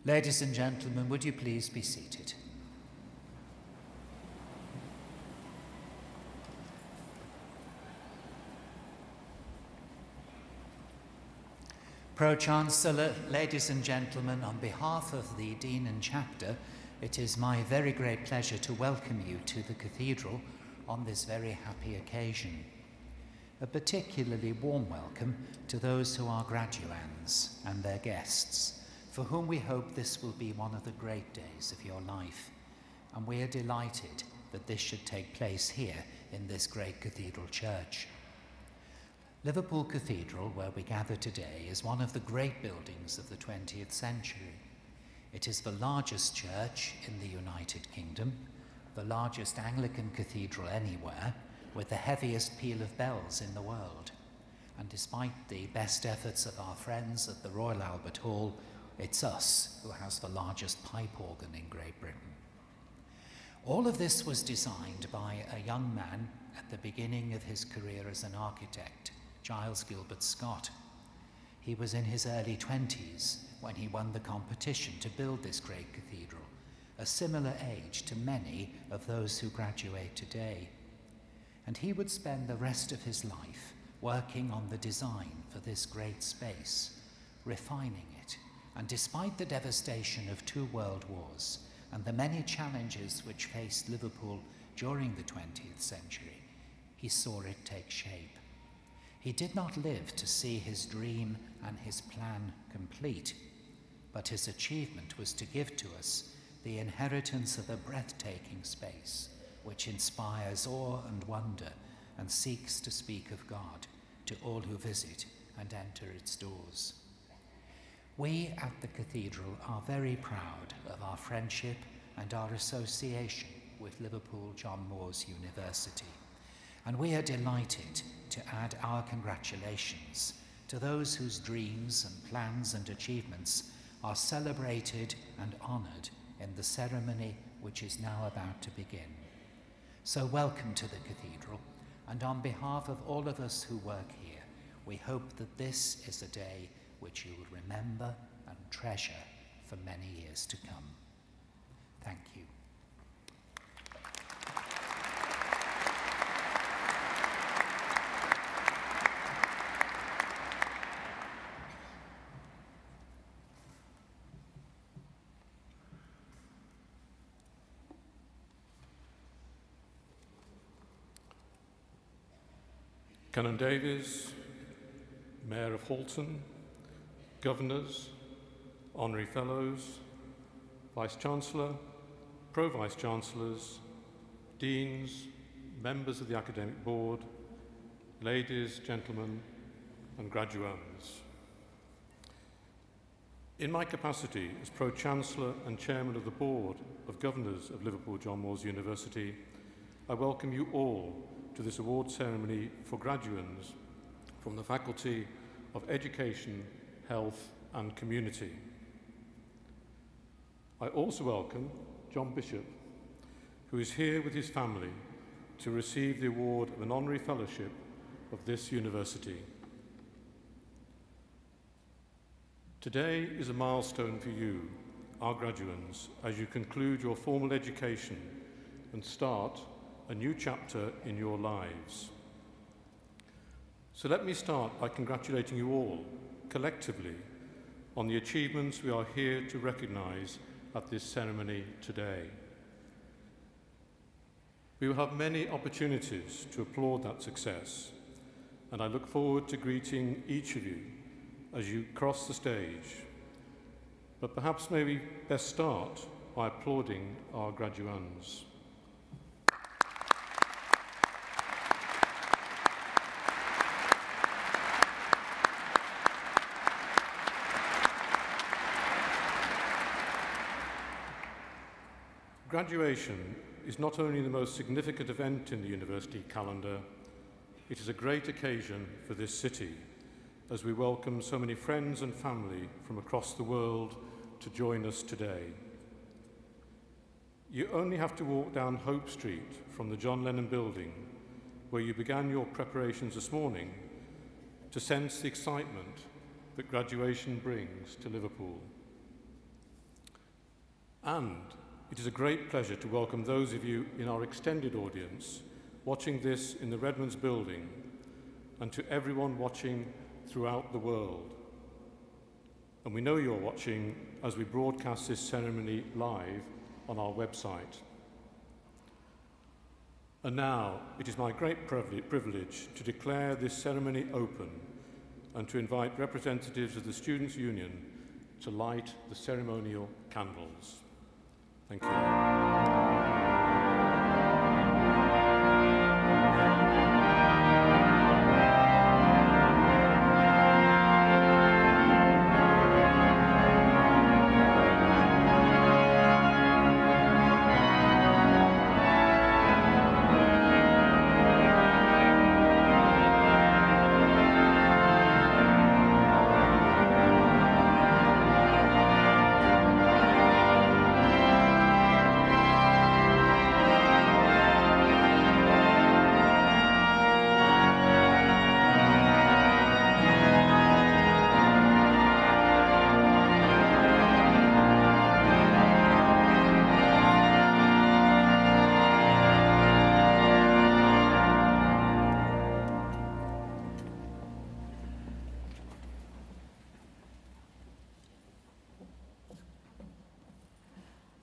Ladies and gentlemen, would you please be seated? Pro-Chancellor, ladies and gentlemen, on behalf of the Dean and Chapter, it is my very great pleasure to welcome you to the Cathedral on this very happy occasion. A particularly warm welcome to those who are graduands and their guests, for whom we hope this will be one of the great days of your life. And we are delighted that this should take place here in this great cathedral church. Liverpool Cathedral, where we gather today, is one of the great buildings of the 20th century. It is the largest church in the United Kingdom, the largest Anglican cathedral anywhere, with the heaviest peal of bells in the world. And despite the best efforts of our friends at the Royal Albert Hall, it's us who has the largest pipe organ in Great Britain. All of this was designed by a young man at the beginning of his career as an architect, Giles Gilbert Scott. He was in his early 20s when he won the competition to build this great cathedral, a similar age to many of those who graduate today. And he would spend the rest of his life working on the design for this great space, refining it, and despite the devastation of 2 world wars and the many challenges which faced Liverpool during the 20th century, he saw it take shape. He did not live to see his dream and his plan complete, but his achievement was to give to us the inheritance of a breathtaking space which inspires awe and wonder and seeks to speak of God to all who visit and enter its doors. We at the Cathedral are very proud of our friendship and our association with Liverpool John Moores University, and we are delighted to add our congratulations to those whose dreams and plans and achievements are celebrated and honoured in the ceremony which is now about to begin. So welcome to the Cathedral, and on behalf of all of us who work here, we hope that this is a day which you will remember and treasure for many years to come. Thank you. Canon Davies, Mayor of Halton, Governors, Honorary Fellows, Vice-Chancellor, Pro-Vice-Chancellors, Deans, members of the Academic Board, ladies, gentlemen, and graduands. In my capacity as Pro-Chancellor and Chairman of the Board of Governors of Liverpool John Moores University, I welcome you all to this award ceremony for graduands from the Faculty of Education, Health and Community. I also welcome John Bishop, who is here with his family to receive the award of an honorary fellowship of this university. Today is a milestone for you, our graduands, as you conclude your formal education and start a new chapter in your lives. So let me start by congratulating you all, collectively, on the achievements we are here to recognise at this ceremony today. We will have many opportunities to applaud that success, and I look forward to greeting each of you as you cross the stage. But perhaps maybe best start by applauding our graduands. Graduation is not only the most significant event in the university calendar, it is a great occasion for this city as we welcome so many friends and family from across the world to join us today. You only have to walk down Hope Street from the John Lennon building, where you began your preparations this morning, to sense the excitement that graduation brings to Liverpool. And it is a great pleasure to welcome those of you in our extended audience watching this in the Redmonds building, and to everyone watching throughout the world. And we know you're watching as we broadcast this ceremony live on our website. And now it is my great privilege to declare this ceremony open and to invite representatives of the Students' Union to light the ceremonial candles. Thank you.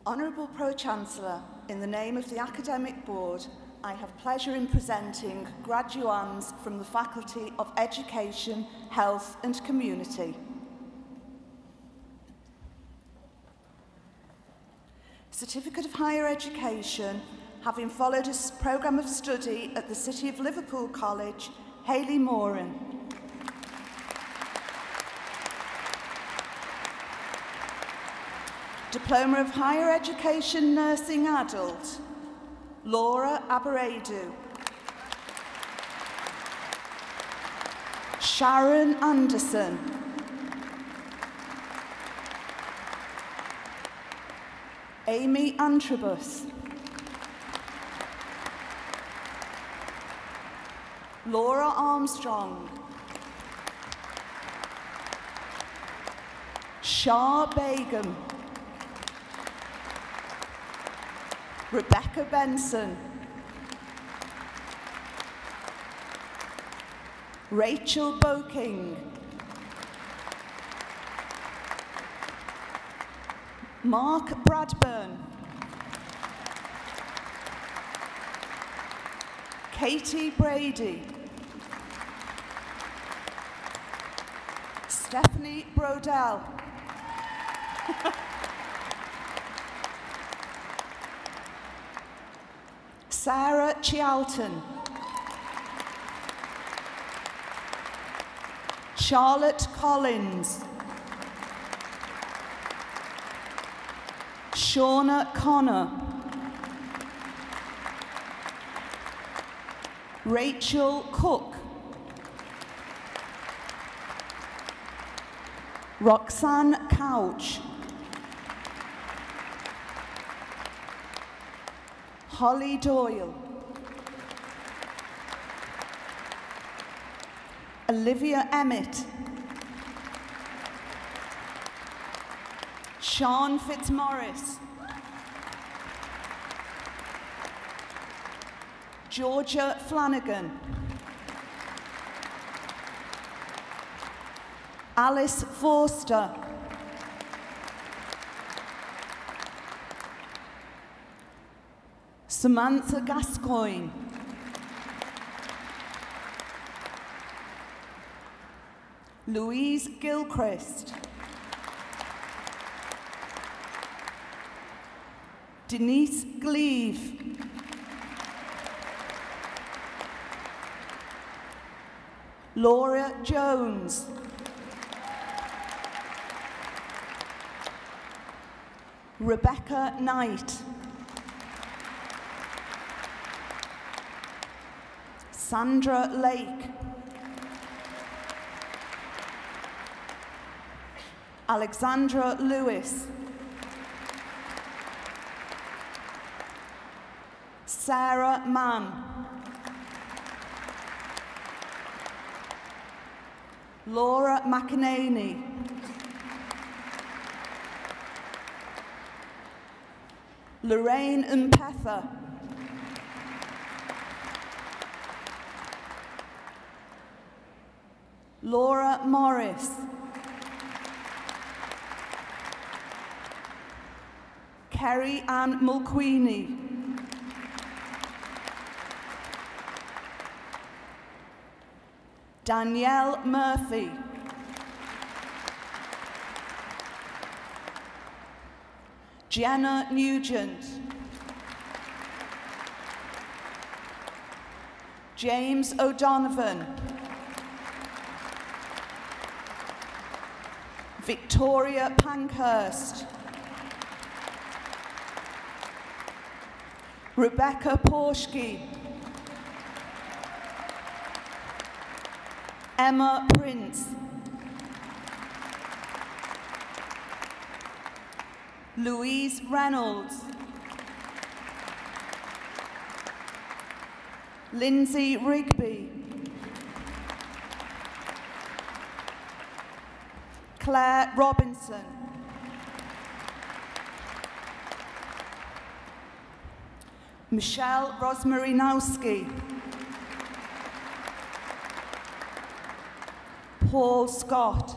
Honourable Pro-Chancellor, in the name of the Academic Board, I have pleasure in presenting graduands from the Faculty of Education, Health and Community. Certificate of Higher Education, having followed a programme of study at the City of Liverpool College, Hayley Moran. Diploma of Higher Education Nursing Adult, Laura Aberedu. Sharon Anderson. Amy Antrobus. Laura Armstrong. Shah Begum. Rebecca Benson. Rachel Boking. Mark Bradburn. Katie Brady. Stephanie Brodell. Sarah Chialton. Charlotte Collins. Shauna Connor. Rachel Cook. Roxanne Couch. Holly Doyle. Olivia Emmett. Sean Fitzmaurice. Georgia Flanagan. Alice Forster. Samantha Gascoigne. Louise Gilchrist. Denise Gleave. Laura Jones. Rebecca Knight. Sandra Lake. Alexandra Lewis. Sarah Mann. Laura McEnany. Lorraine Mpetha. Laura Morris. Kerry Ann Mulqueeny. Danielle Murphy. Jenna Nugent. James O'Donovan. Victoria Pankhurst. Rebecca Porschke. Emma Prince. Louise Reynolds. Lindsay Rigby. Claire Robinson. Michelle Rosmarinowski. Paul Scott.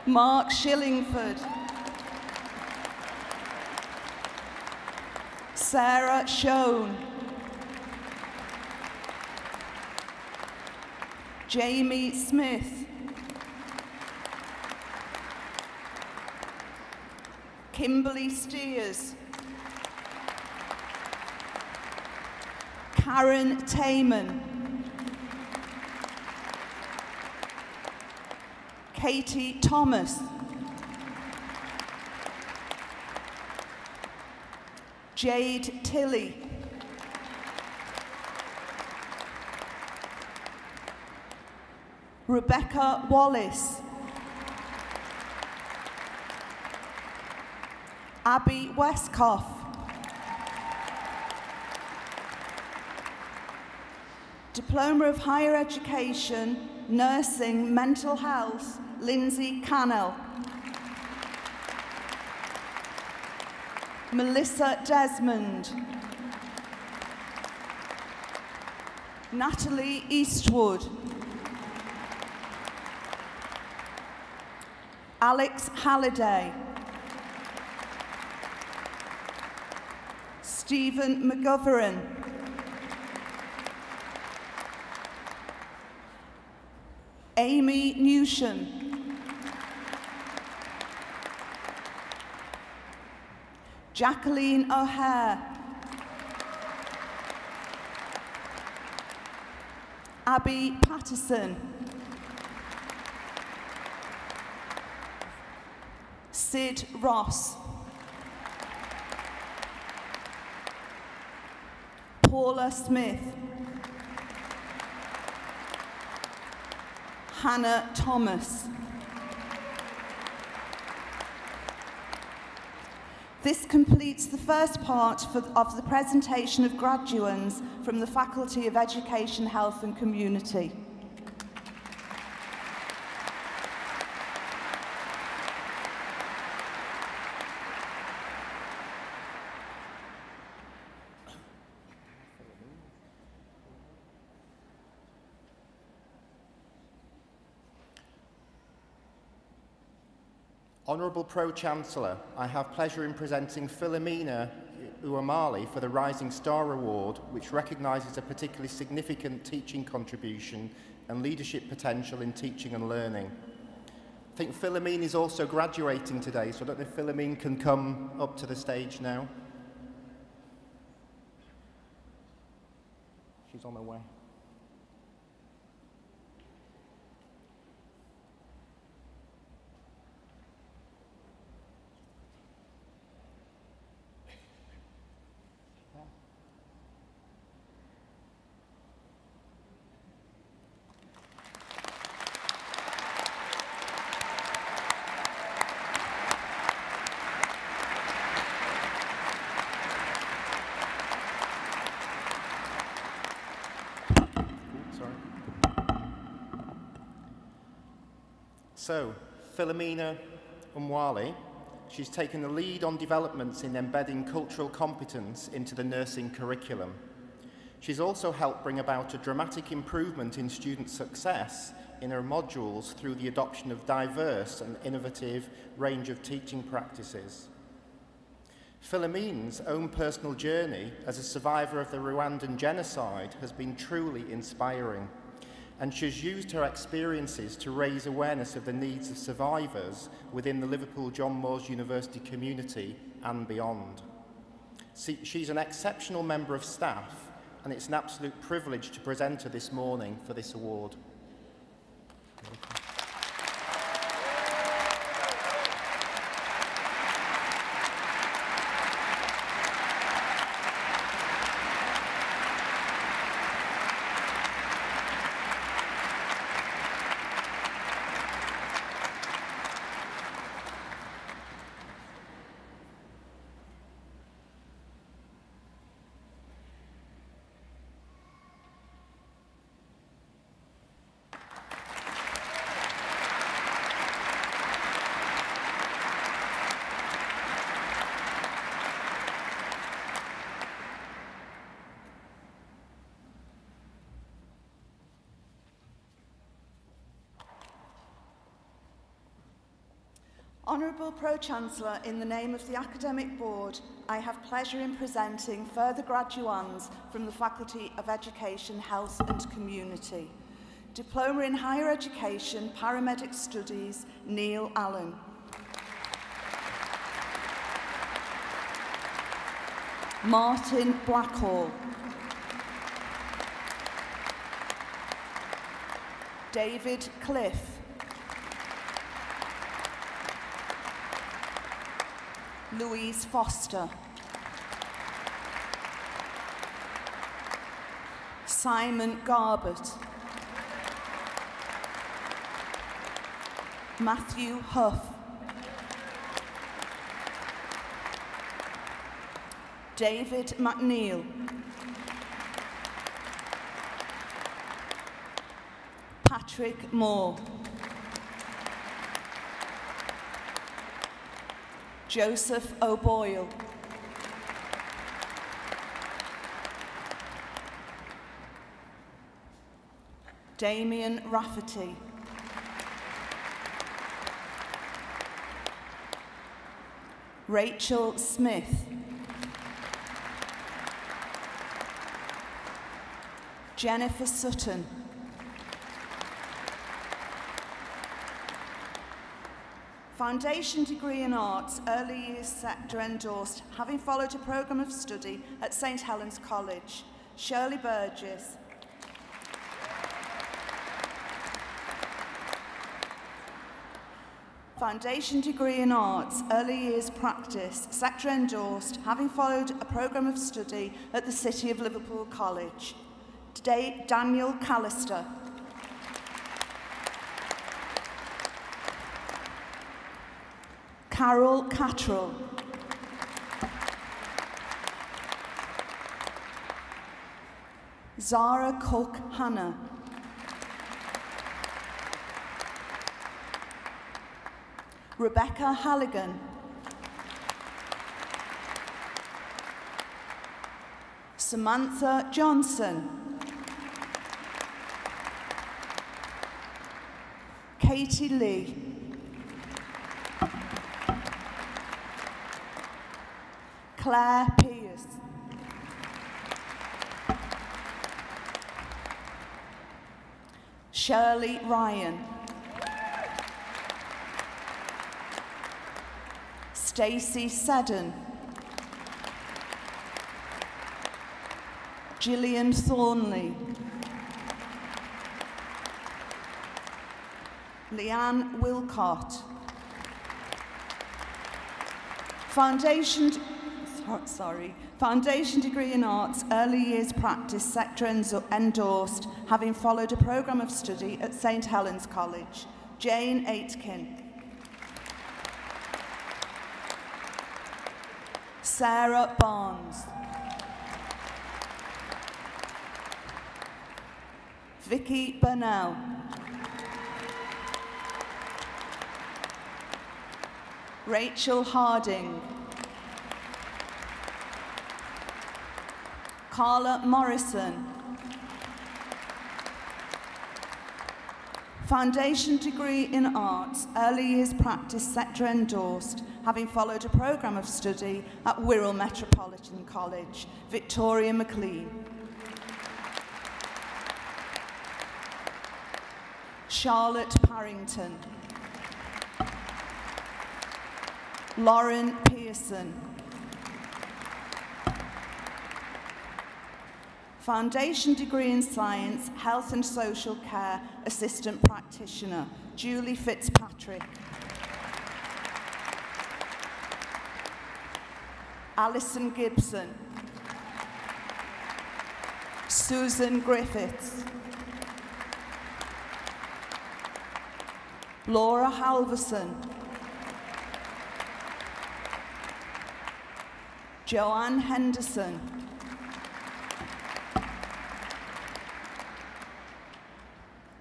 Mark Shillingford. Sarah Schoen. Jamie Smith. Kimberly Steers. Karen Tayman. Katie Thomas. Jade Tilley. Rebecca Wallace. Abby Westcoff. Diploma of Higher Education, Nursing, Mental Health, Lindsay Cannell. Melissa Desmond. Natalie Eastwood. Alex Halliday. Stephen McGovern. Amy Newsham. Jacqueline O'Hare. Abby Patterson. Sid Ross. Paula Smith. Hannah Thomas. This completes the first part of the presentation of graduands from the Faculty of Education, Health and Community. Honourable Pro-Chancellor, I have pleasure in presenting Philomena Uamali for the Rising Star Award, which recognises a particularly significant teaching contribution and leadership potential in teaching and learning. I think Philomene is also graduating today, so I don't know if Philomene can come up to the stage now. She's on her way. So, Philomena Umwali, she's taken the lead on developments in embedding cultural competence into the nursing curriculum. She's also helped bring about a dramatic improvement in student success in her modules through the adoption of diverse and innovative range of teaching practices. Philomene's own personal journey as a survivor of the Rwandan genocide has been truly inspiring, and she's used her experiences to raise awareness of the needs of survivors within the Liverpool John Moores University community and beyond. She's an exceptional member of staff, and it's an absolute privilege to present her this morning for this award. Honourable Pro-Chancellor, in the name of the Academic Board, I have pleasure in presenting further graduands from the Faculty of Education, Health and Community. Diploma in Higher Education, Paramedic Studies, Neil Allen. Martin Blackhall. David Cliff. Louise Foster. Simon Garbett. Matthew Huff. David McNeil. Patrick Moore. Joseph O'Boyle. Damien Rafferty. Rachel Smith. Jennifer Sutton. Foundation degree in Arts, early years sector endorsed, having followed a programme of study at St Helens College. Shirley Burgess. Foundation degree in Arts, early years practice, sector endorsed, having followed a programme of study at the City of Liverpool College. Today, Daniel Callister. Carol Cattrall. Zara Cook Hannah. Rebecca Halligan. Samantha Johnson. Katie Lee. Claire Pierce. Shirley Ryan. Stacey Seddon. Gillian Thornley. Leanne Wilcott. Foundation degree in Arts, early years practice, sector endorsed, having followed a programme of study at St Helens College. Jane Aitken. Sarah Barnes. Vicky Burnell. Rachel Harding. Carla Morrison. Foundation degree in arts, early years practice sector endorsed, having followed a programme of study at Wirral Metropolitan College. Victoria McLean. Charlotte Parrington. Lauren Pearson. Foundation degree in science, health and social care, assistant practitioner, Julie Fitzpatrick. Alison Gibson. Susan Griffiths. Laura Halverson. Joanne Henderson.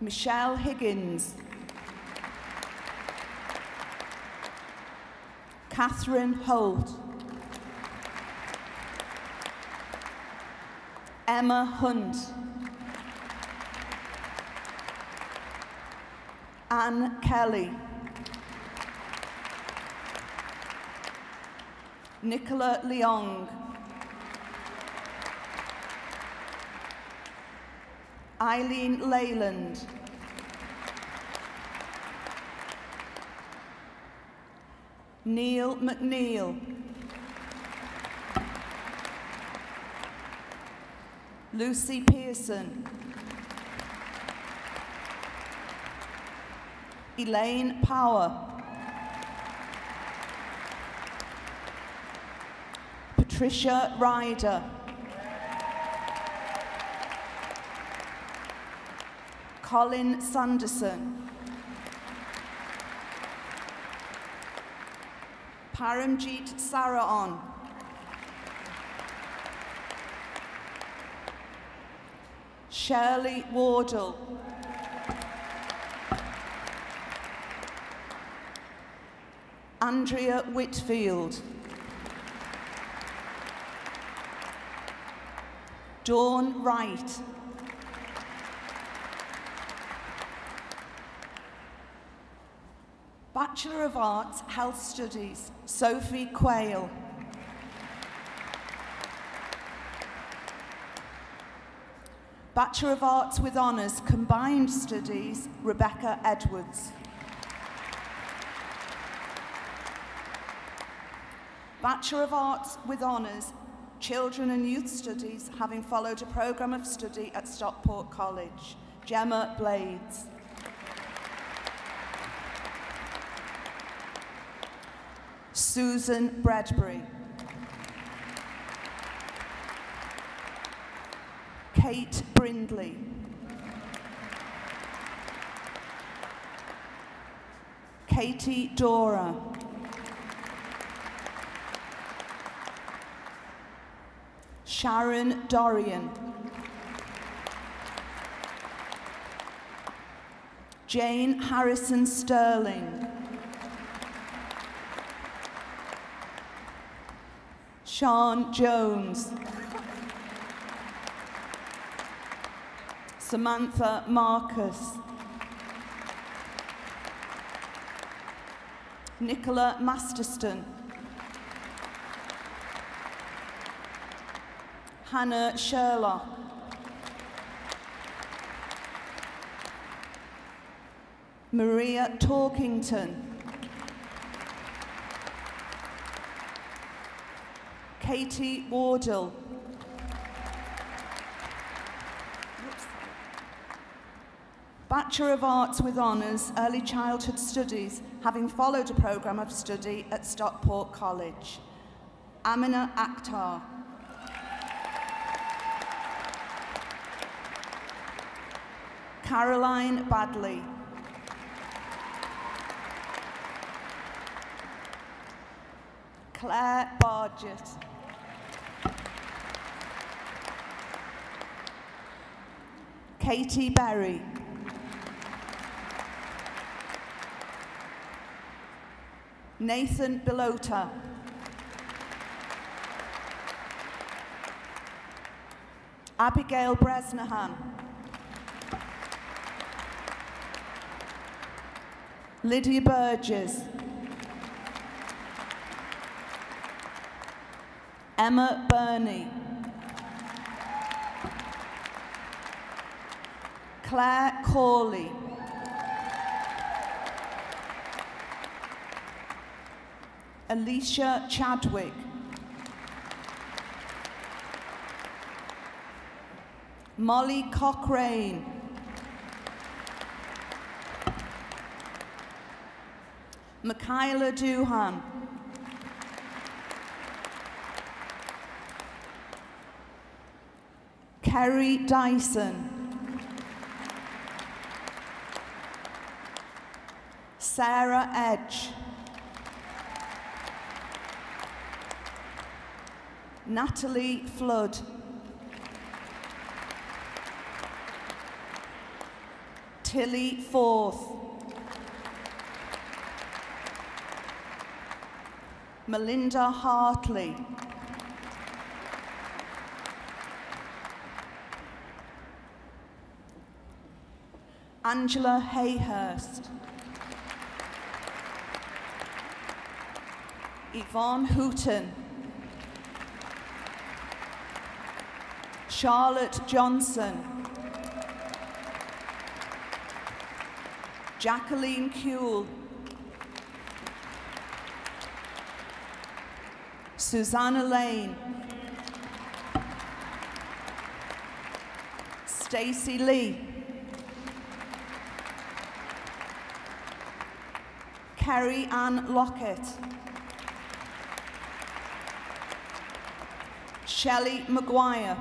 Michelle Higgins. Catherine Holt. Emma Hunt. Anne Kelly. Nicola Leong. Eileen Leyland. Neil McNeil. Lucy Pearson. Elaine Power. Patricia Ryder. Colin Sanderson. Paramjeet Saraon. Shirley Wardle. Andrea Whitfield. Dawn Wright. Bachelor of Arts, Health Studies, Sophie Quayle. Bachelor of Arts with Honours, Combined Studies, Rebecca Edwards. Bachelor of Arts with Honours, Children and Youth Studies, having followed a programme of study at Stockport College, Gemma Blades. Susan Bradbury. Kate Brindley. Katie Dora. Sharon Dorian. Jane Harrison Sterling. Sean Jones. Samantha Marcus. Nicola Masterston. Hannah Sherlock. Maria Torkington. Katie Wardle. Bachelor of Arts with Honours, Early Childhood Studies, having followed a programme of study at Stockport College, Amina Akhtar. Caroline Badley. Claire Bargett. Katie Berry. Nathan Bilota. Abigail Bresnahan. Lydia Burgess. Emma Burney. Claire Corley. Alicia Chadwick. Molly Cochrane. Michaela Duhan. Kerry Dyson. Sarah Edge. Natalie Flood. Tilly Forth. Melinda Hartley. Angela Hayhurst. Yvonne Hooton. Charlotte Johnson. Jacqueline Kuehl. Susanna Lane. Stacey Lee. Kerry Ann Lockett. Shelley Maguire.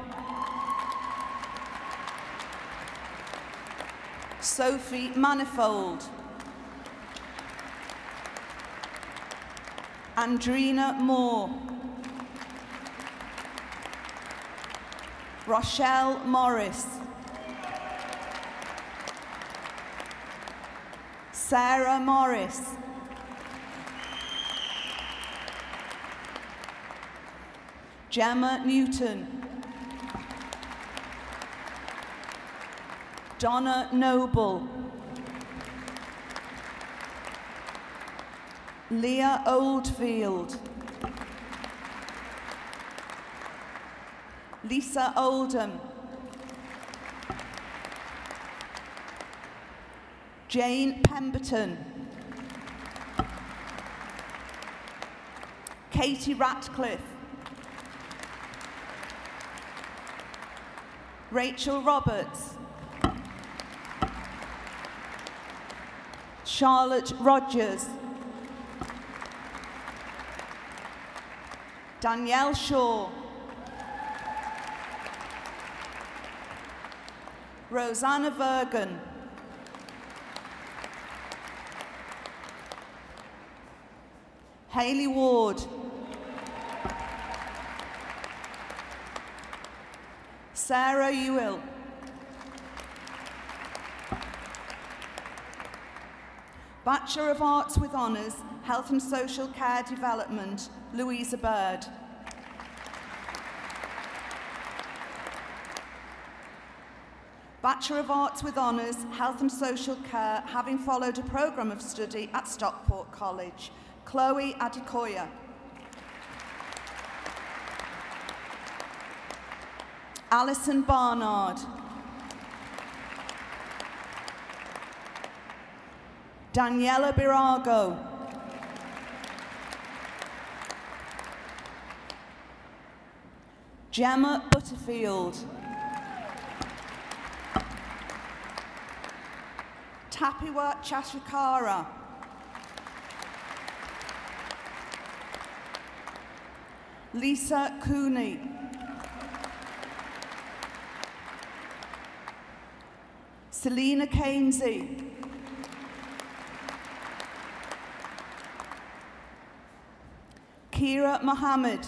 Sophie Manifold. Andrina Moore. Rochelle Morris. Sarah Morris. Gemma Newton. Donna Noble. Leah Oldfield. Lisa Oldham. Jane Pemberton. Katie Ratcliffe. Rachel Roberts. Charlotte Rogers. Danielle Shaw. Rosanna Vergan. Hayley Ward. Sarah Ewell. Bachelor of Arts with Honours, Health and Social Care Development, Louisa Bird. Bachelor of Arts with Honours, Health and Social Care, having followed a programme of study at Stockport College, Chloe Adekoya. Alison Barnard. Daniela Birago. Gemma Butterfield. Tapiwa Chashikara. Lisa Cooney. Selena Kainsey. Kira Mohammed.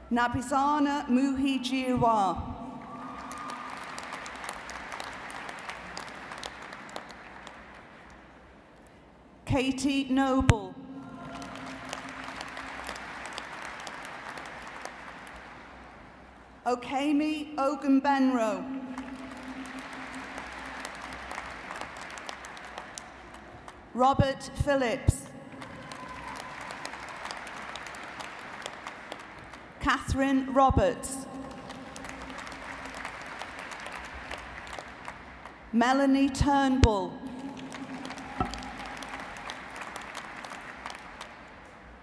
Nabizana Muhijirwa. Katie Noble. Okemi Ogunbenro. Robert Phillips. Catherine Roberts. Melanie Turnbull.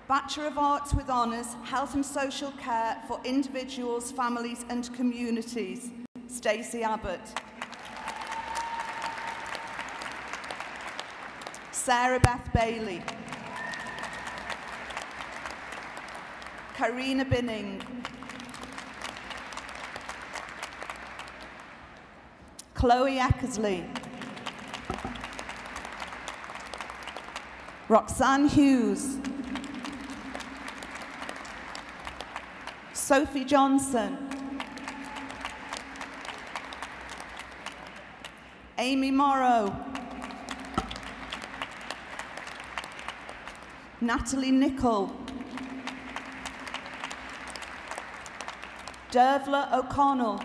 Bachelor of Arts with Honours, Health and Social Care for Individuals, Families and Communities, Stacey Abbott. Sarah Beth Bailey. Karina Binning. Chloe Eckersley. Roxanne Hughes. Sophie Johnson. Amy Morrow. Natalie Nichol. Dervla O'Connell.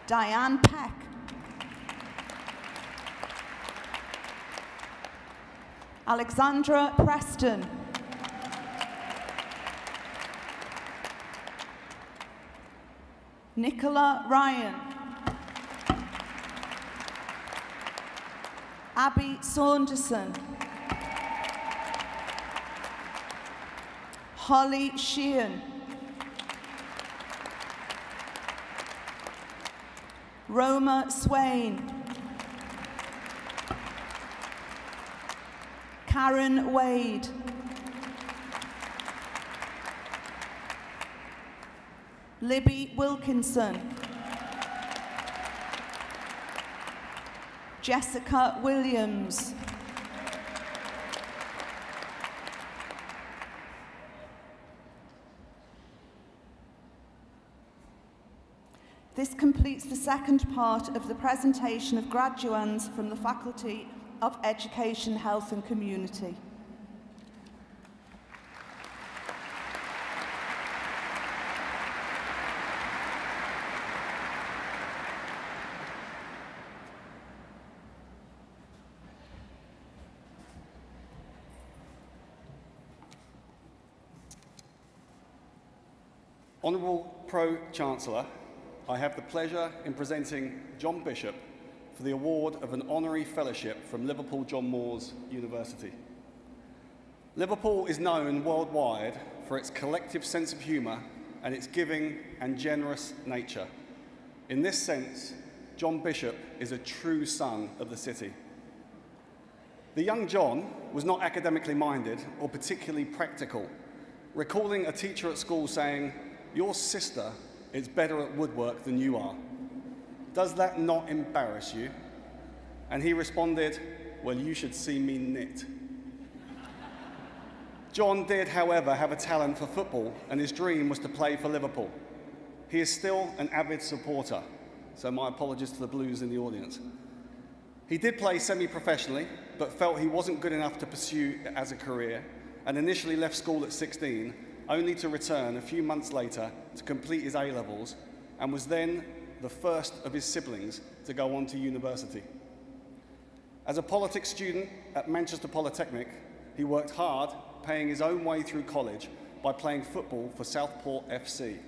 Diane Peck. Alexandra Preston. Nicola Ryan. Abby Saunderson. Holly Sheehan. Roma Swain. Karen Wade. Libby Wilkinson. Jessica Williams. This completes the second part of the presentation of graduands from the Faculty of Education, Health and Community. Honourable Pro-Chancellor, I have the pleasure in presenting John Bishop for the award of an honorary fellowship from Liverpool John Moores University. Liverpool is known worldwide for its collective sense of humour and its giving and generous nature. In this sense, John Bishop is a true son of the city. The young John was not academically minded or particularly practical, recalling a teacher at school saying, "Your sister is better at woodwork than you are. Does that not embarrass you?" And he responded, "Well, you should see me knit." John did, however, have a talent for football, and his dream was to play for Liverpool. He is still an avid supporter, so my apologies to the Blues in the audience. He did play semi-professionally, but felt he wasn't good enough to pursue it as a career, and initially left school at 16, only to return a few months later to complete his A-levels, and was then the first of his siblings to go on to university. As a politics student at Manchester Polytechnic, he worked hard, paying his own way through college by playing football for Southport FC.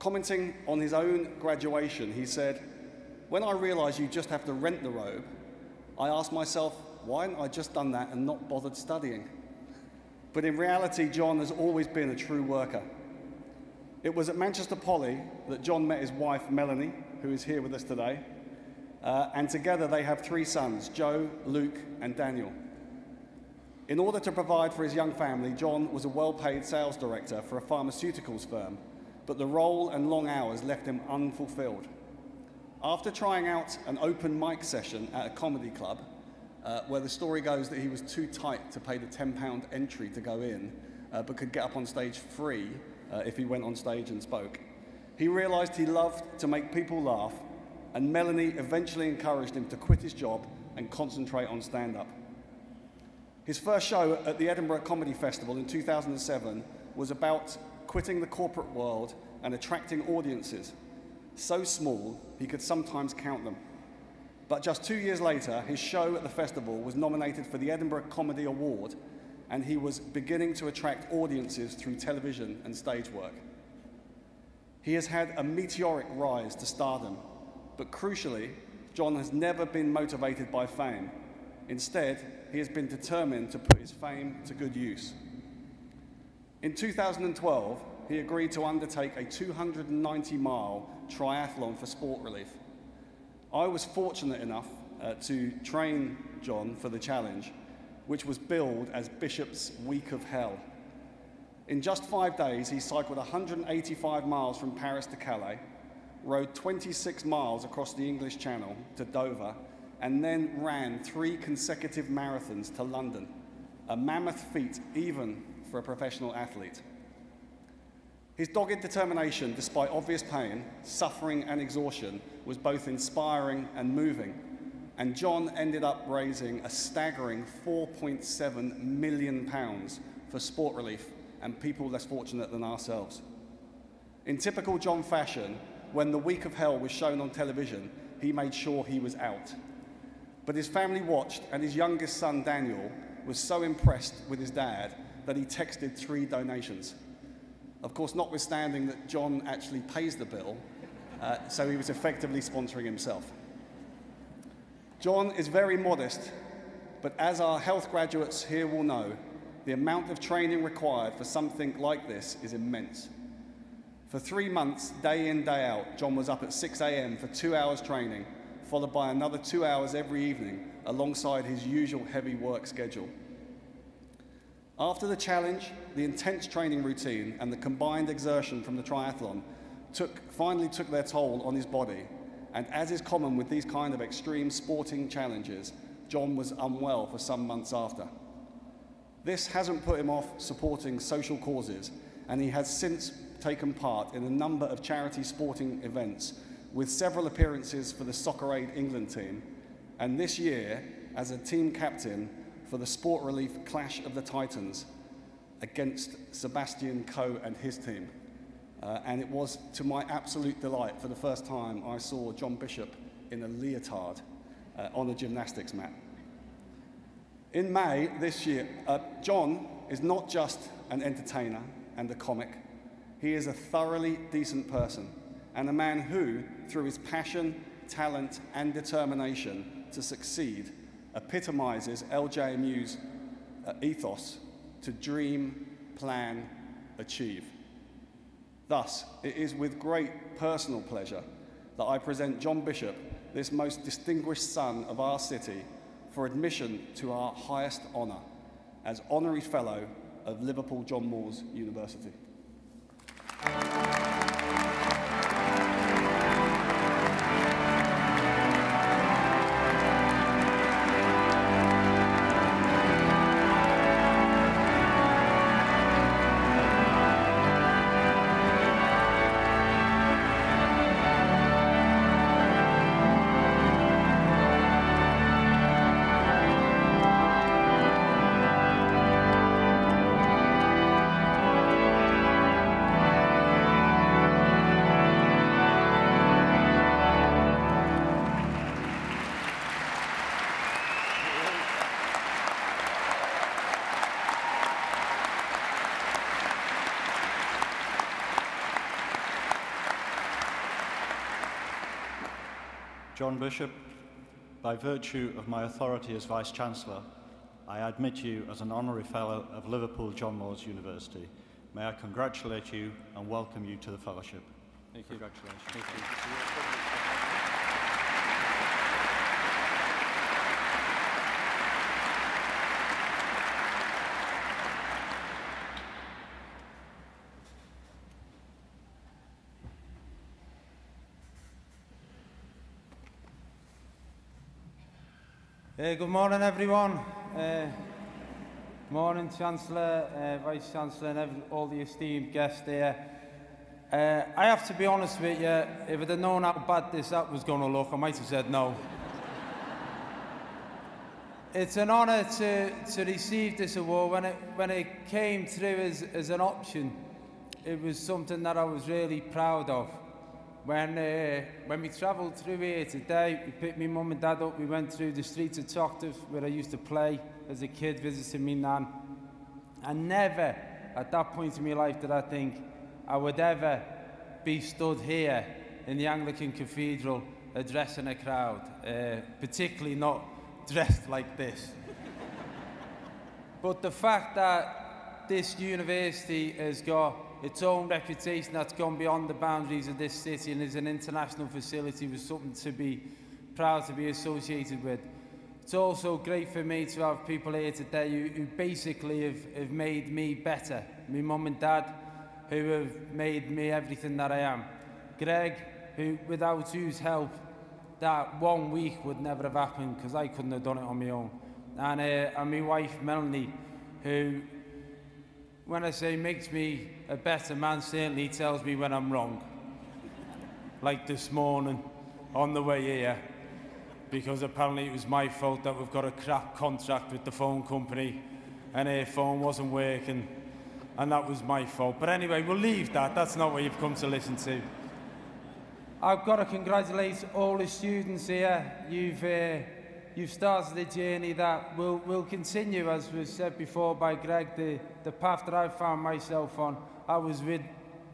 Commenting on his own graduation, he said, "When I realised you just have to rent the robe, I asked myself, why hadn't I just done that and not bothered studying?" But in reality, John has always been a true worker. It was at Manchester Poly that John met his wife, Melanie, who is here with us today, and together they have 3 sons, Joe, Luke, and Daniel. In order to provide for his young family, John was a well-paid sales director for a pharmaceuticals firm, but the role and long hours left him unfulfilled. After trying out an open mic session at a comedy club, where the story goes that he was too tight to pay the £10 entry to go in, but could get up on stage free if he went on stage and spoke, he realised he loved to make people laugh and Melanie eventually encouraged him to quit his job and concentrate on stand-up. His first show at the Edinburgh Comedy Festival in 2007 was about quitting the corporate world and attracting audiences, so small he could sometimes count them. But just 2 years later, his show at the festival was nominated for the Edinburgh Comedy Award, and he was beginning to attract audiences through television and stage work. He has had a meteoric rise to stardom, but crucially, John has never been motivated by fame. Instead, he has been determined to put his fame to good use. In 2012, he agreed to undertake a 290-mile triathlon for Sport Relief. I was fortunate enough to train John for the challenge, which was billed as Bishop's Week of Hell. In just 5 days, he cycled 185 miles from Paris to Calais, rode 26 miles across the English Channel to Dover, and then ran 3 consecutive marathons to London, a mammoth feat even for a professional athlete. His dogged determination, despite obvious pain, suffering, and exhaustion, was both inspiring and moving, and John ended up raising a staggering £4.7 million for Sport Relief and people less fortunate than ourselves. In typical John fashion, when the Week of Hell was shown on television, he made sure he was out. But his family watched, and his youngest son, Daniel, was so impressed with his dad that he texted 3 donations. Of course, notwithstanding that John actually pays the bill, so he was effectively sponsoring himself. John is very modest, but as our health graduates here will know, the amount of training required for something like this is immense. For 3 months, day in, day out, John was up at 6 a.m. for 2 hours training, followed by another 2 hours every evening, alongside his usual heavy work schedule. After the challenge, the intense training routine and the combined exertion from the triathlon finally took their toll on his body, and as is common with these kind of extreme sporting challenges, John was unwell for some months after. This hasn't put him off supporting social causes, and he has since taken part in a number of charity sporting events, with several appearances for the Soccer Aid England team, and this year as a team captain for the Sport Relief Clash of the Titans against Sebastian Coe and his team. And it was to my absolute delight for the first time I saw John Bishop in a leotard on a gymnastics mat. In May this year, John is not just an entertainer and a comic. He is a thoroughly decent person and a man who, through his passion, talent, and determination to succeed, epitomizes LJMU's ethos to dream, plan, achieve. Thus, it is with great personal pleasure that I present John Bishop, this most distinguished son of our city, for admission to our highest honour as Honorary Fellow of Liverpool John Moores University. John Bishop, by virtue of my authority as Vice-Chancellor, I admit you as an Honorary Fellow of Liverpool John Moores University. May I congratulate you and welcome you to the Fellowship. Thank you. Congratulations. Thank you. Good morning, everyone. Morning, Chancellor, Vice-Chancellor, and all the esteemed guests here. I have to be honest with you, if I'd have known how bad this app was going to look, I might have said no. It's an honour to receive this award. When it came through as an option, it was something that I was really proud of. When we travelled through here today, we picked my mum and dad up, we went through the streets of Toctive, where I used to play as a kid, visiting me nan. And never, at that point in my life, did I think I would ever be stood here in the Anglican Cathedral addressing a crowd, particularly not dressed like this. But the fact that this university has got its own reputation that's gone beyond the boundaries of this city and is an international facility was something to be proud to be associated with. It's also great for me to have people here today who basically have made me better. My mum and dad, who have made me everything that I am. Greg, without whose help, that 1 week would never have happened because I couldn't have done it on my own. And my wife, Melanie, who, when I say makes me a better man, certainly tells me when I'm wrong. Like this morning, on the way here, because apparently it was my fault that we've got a crap contract with the phone company and her phone wasn't working, and that was my fault. But anyway, we'll leave that. That's not what you've come to listen to. I've got to congratulate all the students here. You've started a journey that will continue, as was said before by Greg. The path that I found myself on, I was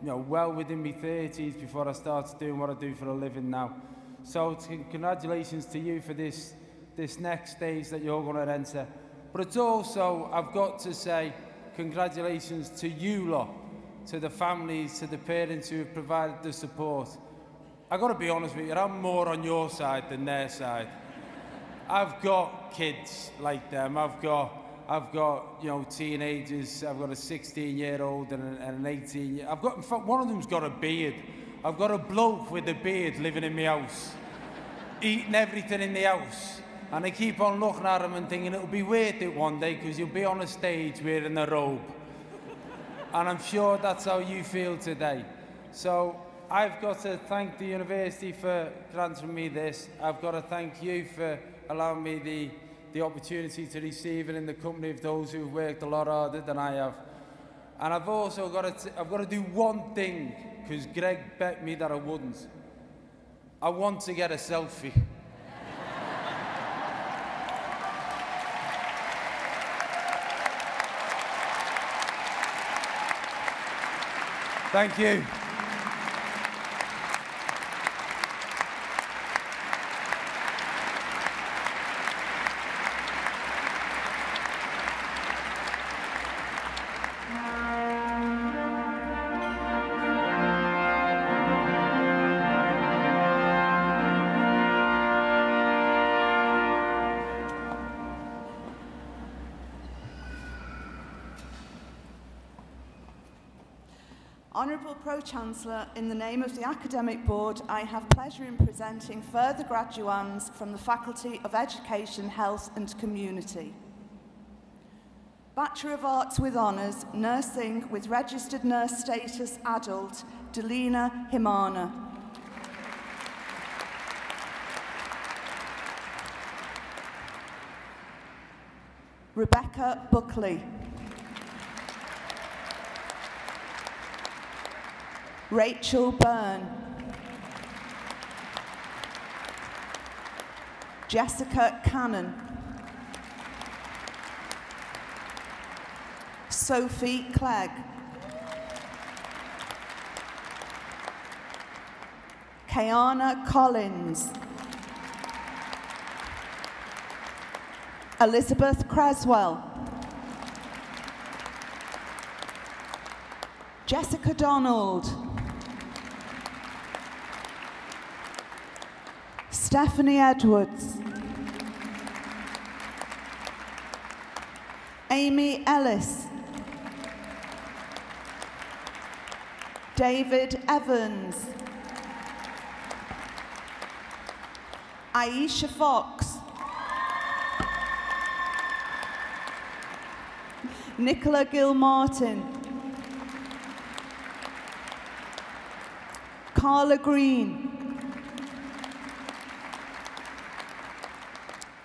well within my 30s before I started doing what I do for a living now. So congratulations to you for this next stage that you're going to enter. But it's also, I've got to say, congratulations to you lot, to the families, to the parents who have provided the support. I've got to be honest with you, I'm more on your side than their side. I've got kids like them. I've got teenagers. I've got a 16-year-old and an 18-year. In fact, one of them's got a beard. I've got a bloke with a beard living in my house, eating everything in the house. And I keep on looking at him and thinking it'll be worth it one day because you'll be on a stage wearing a robe. And I'm sure that's how you feel today. So I've got to thank the university for granting me this. I've got to thank you for allowing me the opportunity to receive it in the company of those who've worked a lot harder than I have. And I've also got to do one thing, because Greg bet me that I wouldn't. I want to get a selfie. Thank you. Honourable Pro-Chancellor, in the name of the Academic Board, I have pleasure in presenting further graduands from the Faculty of Education, Health and Community. Bachelor of Arts with Honours, Nursing with Registered Nurse Status Adult, Delina Himana. Rebecca Buckley. Rachel Byrne. Jessica Cannon. Sophie Clegg. Kayana Collins. Elizabeth Creswell. Jessica Donald. Stephanie Edwards. Amy Ellis. David Evans. Aisha Fox. Nicola Gill-Martin. Carla Green,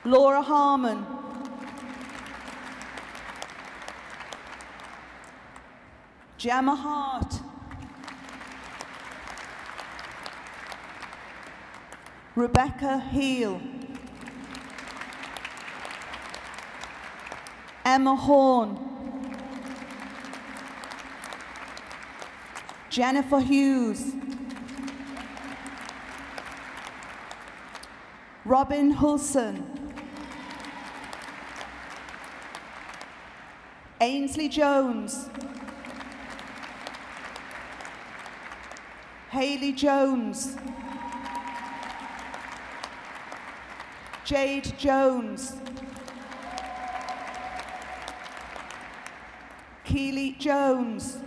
Laura Harmon, Gemma Hart, Rebecca Heel, Emma Horn, Jennifer Hughes, Robin Hulson, Ainsley Jones, Hayley Jones, Jade Jones, Keely Jones,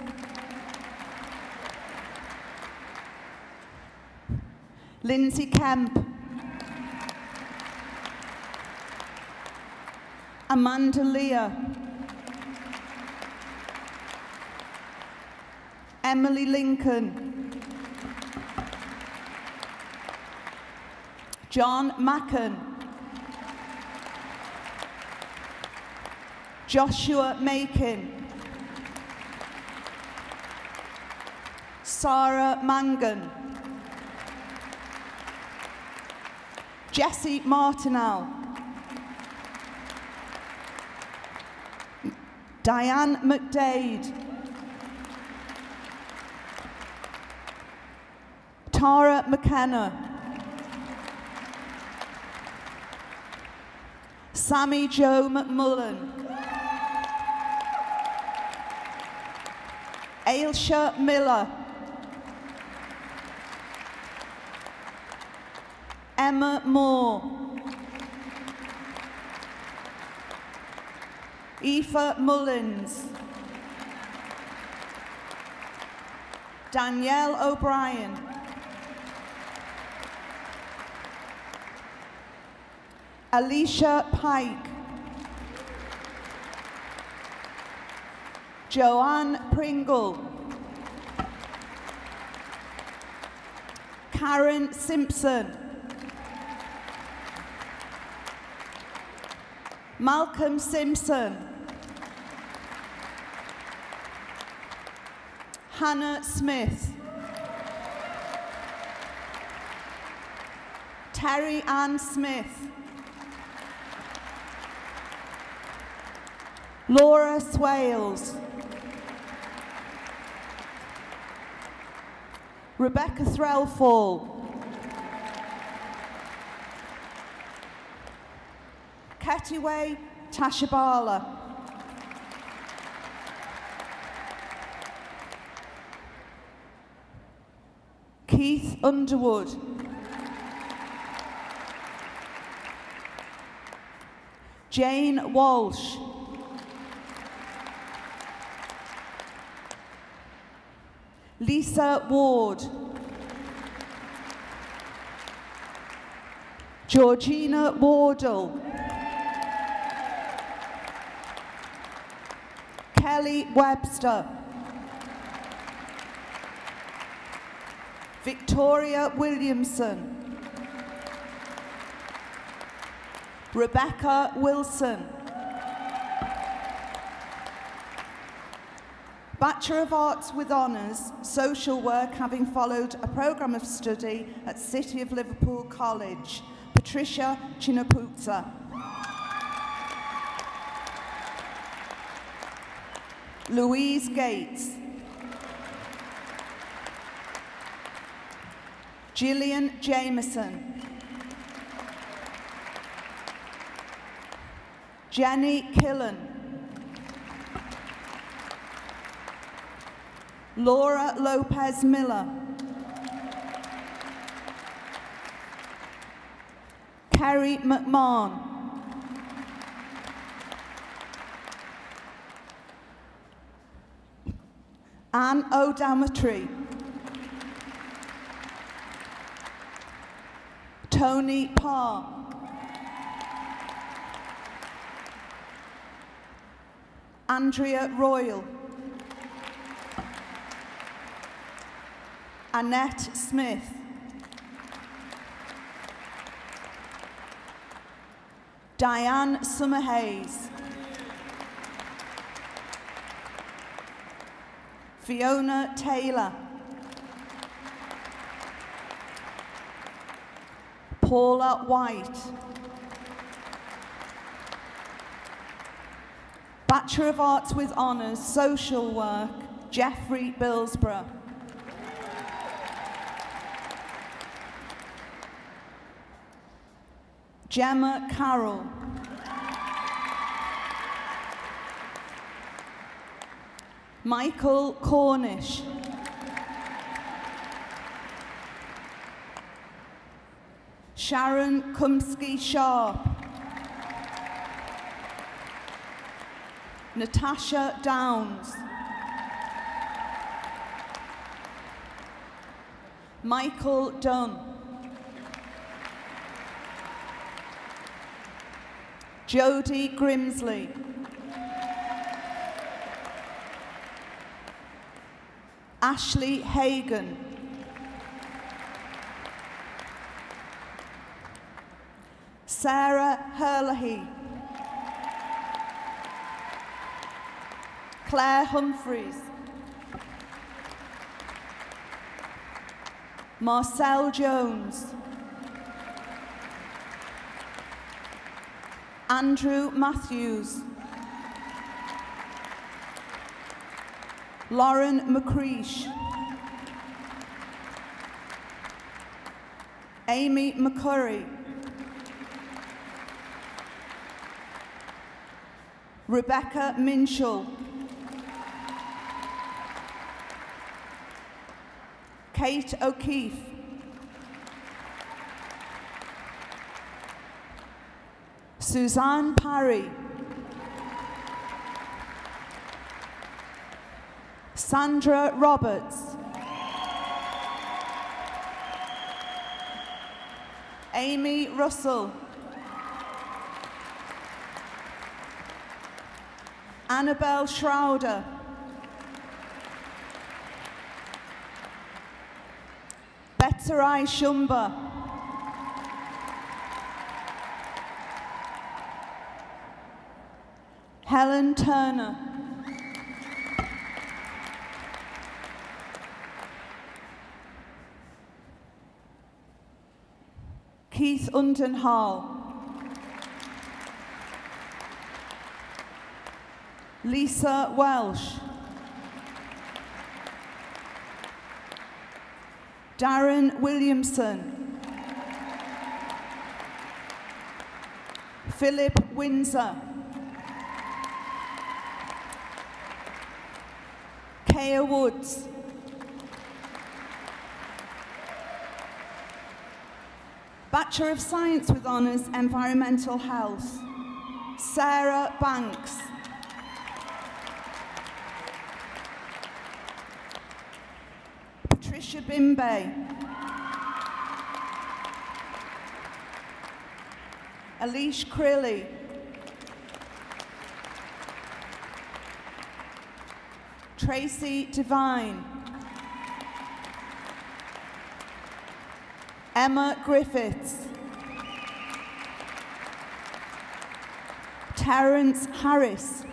Lindsay Kemp, Amanda Lear, Emily Lincoln, John Macken, Joshua Makin, Sarah Mangan, Jessie Martinell, Diane McDade, Tara McKenna, Sammy Jo McMullen, Ailsha Miller, Emma Moore, Aoife Mullins, Danielle O'Brien, Alicia Pike, Joanne Pringle, Karen Simpson, Malcolm Simpson, Hannah Smith, Terry Ann Smith, Laura Swales, Rebecca Threlfall, Ketiwe Tashabala, Keith Underwood, Jane Walsh, Lisa Ward, Georgina Wardle, Kelly Webster, Victoria Williamson, Rebecca Wilson, Bachelor of Arts with Honours, Social Work, having followed a programme of study at City of Liverpool College, Patricia Chinaputsa. Louise Gates, Gillian Jameson, Jenny Killen, Laura Lopez Miller, Kerry McMahon, Anne O'Dametry, Tony Parr, Andrea Royal, Annette Smith. Diane Summerhays. Fiona Taylor. Paula White. Bachelor of Arts with Honours, Social Work, Jeffrey Billsborough. Gemma Carroll. Michael Cornish. Sharon Kumsky-Sharp. Natasha Downs. Michael Dunn. Jodie Grimsley. Ashley Hagan. Sarah Herlihy. Claire Humphreys. Marcel Jones. Andrew Matthews. Lauren McCreesh. Amy McCurry. Rebecca Minshall. Kate O'Keefe. Suzanne Parry. Sandra Roberts. Amy Russell. Annabelle Schrouder. Betsarai Shumba. Helen Turner. Keith Undenhall. Lisa Welsh. Darren Williamson. Philip Windsor. Kaya Woods. Bachelor of Science with Honours, Environmental Health, Sarah Banks. Patricia Bimbe. Alish Crilly. Tracy Devine. Emma Griffiths. Terence Harris.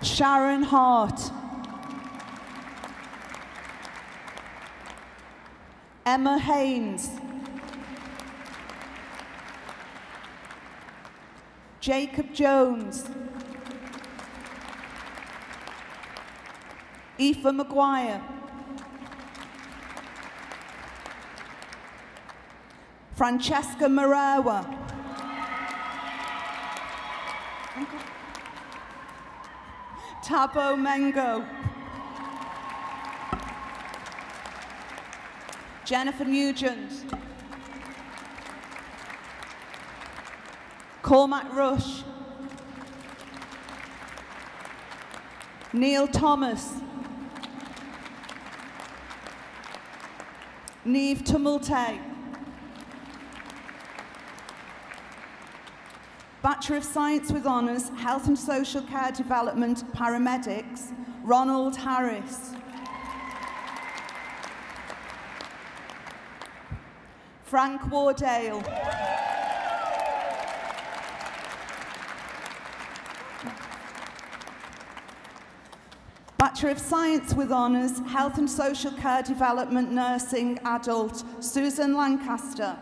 Sharon Hart. Emma Haynes. Jacob Jones. Aoife Maguire. Francesca Marawa. Tabo Mengo. Jennifer Nugent. Cormac Rush. Neil Thomas. Niamh Tumulte. Bachelor of Science with Honours, Health and Social Care Development, Paramedics, Ronald Harris. Frank Wardale. Bachelor of Science with Honours, Health and Social Care Development Nursing Adult, Susan Lancaster.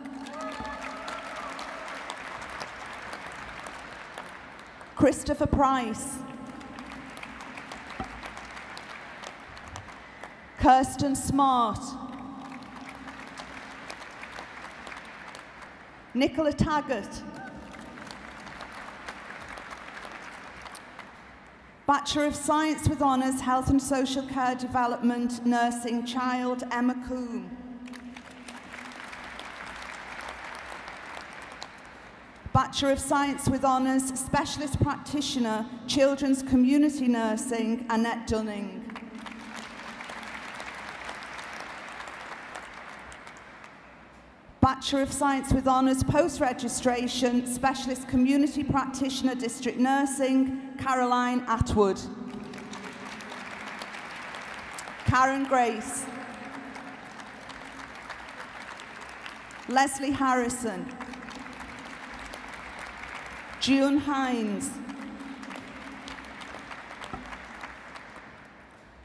Christopher Price. Kirsten Smart. Nicola Taggart. Bachelor of Science with Honours, Health and Social Care Development Nursing Child, Emma Coombe. Bachelor of Science with Honours, Specialist Practitioner, Children's Community Nursing, Annette Dunning. Bachelor of Science with Honours, Post-Registration, Specialist Community Practitioner, District Nursing, Caroline Atwood. Karen Grace. Leslie Harrison. June Hines.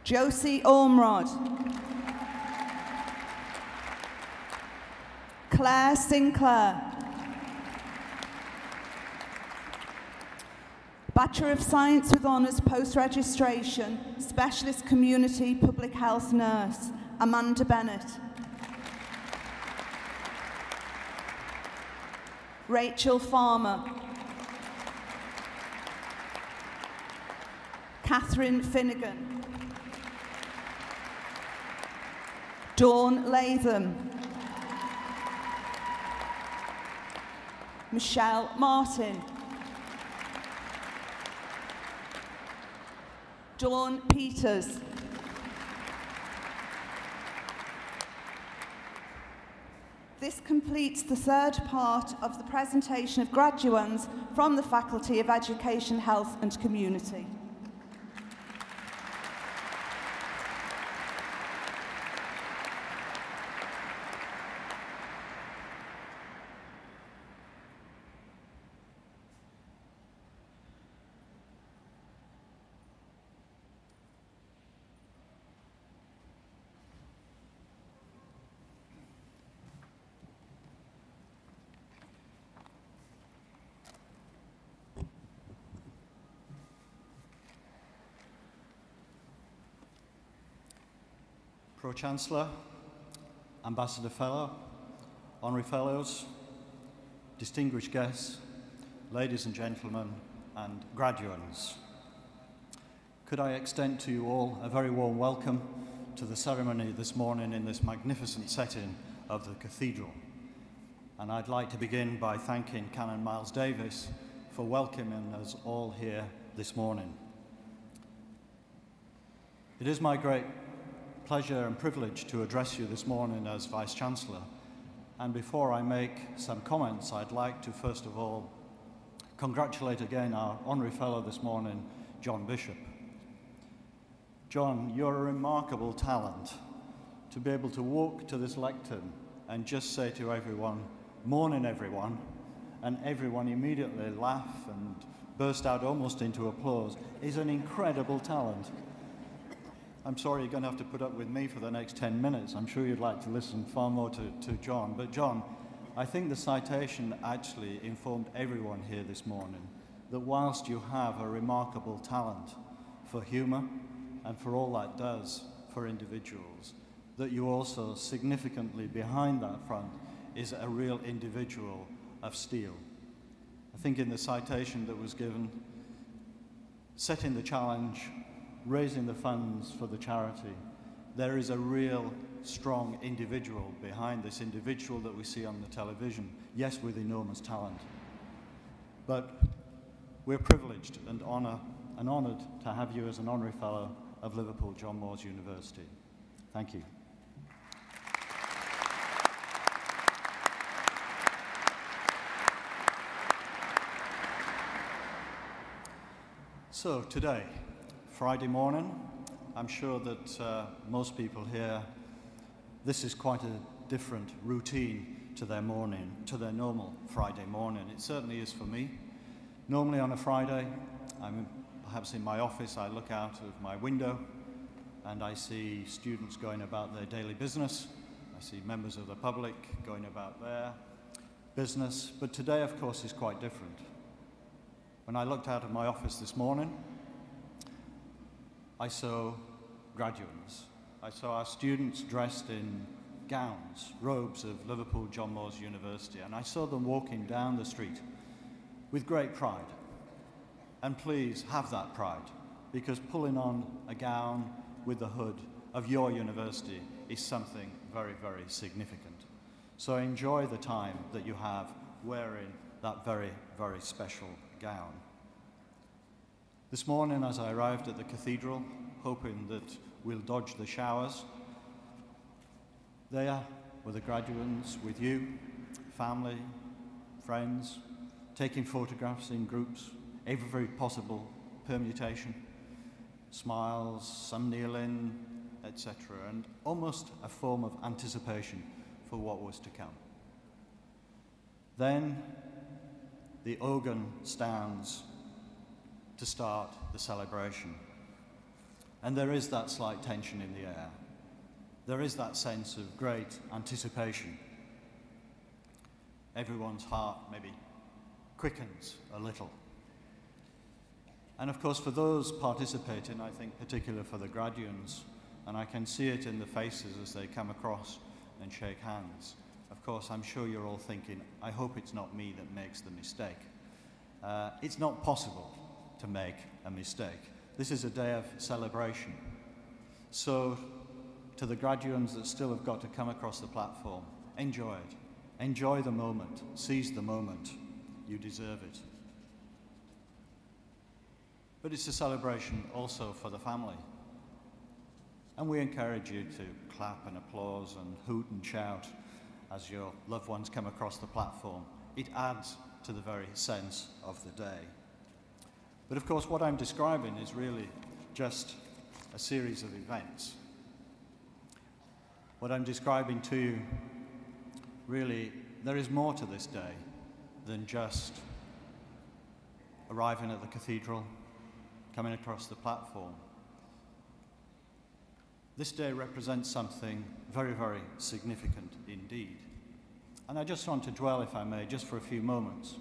Josie Ormrod. Claire Sinclair. Bachelor of Science with Honours, Post-Registration, Specialist Community Public Health Nurse, Amanda Bennett. Rachel Farmer. Catherine Finnegan. Dawn Latham. Michelle Martin. Dawn Peters. This completes the third part of the presentation of graduands from the Faculty of Education, Health and Community. Pro-Chancellor, Ambassador Fellow, Honorary Fellows, distinguished guests, ladies and gentlemen, and graduands. Could I extend to you all a very warm welcome to the ceremony this morning in this magnificent setting of the Cathedral. And I'd like to begin by thanking Canon Miles Davis for welcoming us all here this morning. It is my great pleasure and privilege to address you this morning as Vice-Chancellor. And before I make some comments, I'd like to first of all congratulate again our Honorary Fellow this morning, John Bishop. John, you're a remarkable talent to be able to walk to this lectern and just say to everyone, "Morning, everyone," and everyone immediately laugh and burst out almost into applause is an incredible talent. I'm sorry you're going to have to put up with me for the next 10 minutes. I'm sure you'd like to listen far more to John. But John, I think the citation actually informed everyone here this morning that whilst you have a remarkable talent for humour and for all that does for individuals, that you also significantly behind that front is a real individual of steel. I think in the citation that was given, setting the challenge, raising the funds for the charity, there is a real strong individual behind this individual that we see on the television, yes, with enormous talent. But we're privileged and honoured to have you as an Honorary Fellow of Liverpool John Moores University. Thank you. So today, Friday morning, I'm sure that most people here, this is quite a different routine to their morning, to their normal Friday morning. It certainly is for me. Normally on a Friday, I'm perhaps in my office, I look out of my window and I see students going about their daily business. I see members of the public going about their business. But today, of course, is quite different. When I looked out of my office this morning, I saw graduates. I saw our students dressed in gowns, robes of Liverpool John Moores University, and I saw them walking down the street with great pride. And please have that pride, because pulling on a gown with the hood of your university is something very, very significant. So enjoy the time that you have wearing that very, very special gown. This morning, as I arrived at the cathedral, hoping that we'll dodge the showers, there were the graduates with you, family, friends, taking photographs in groups, every possible permutation, smiles, some kneeling, etc., and almost a form of anticipation for what was to come. Then the organ stands to start the celebration. And there is that slight tension in the air. There is that sense of great anticipation. Everyone's heart maybe quickens a little. And of course, for those participating, I think particularly for the graduates, and I can see it in the faces as they come across and shake hands. Of course, I'm sure you're all thinking, I hope it's not me that makes the mistake. It's not possible to make a mistake. This is a day of celebration. So, to the graduates that still have got to come across the platform, enjoy it. Enjoy the moment. Seize the moment. You deserve it. But it's a celebration also for the family. And we encourage you to clap and applause and hoot and shout as your loved ones come across the platform. It adds to the very sense of the day. But of course, what I'm describing is really just a series of events. What I'm describing to you, really, there is more to this day than just arriving at the cathedral, coming across the platform. This day represents something very, very significant indeed. And I just want to dwell, if I may, just for a few moments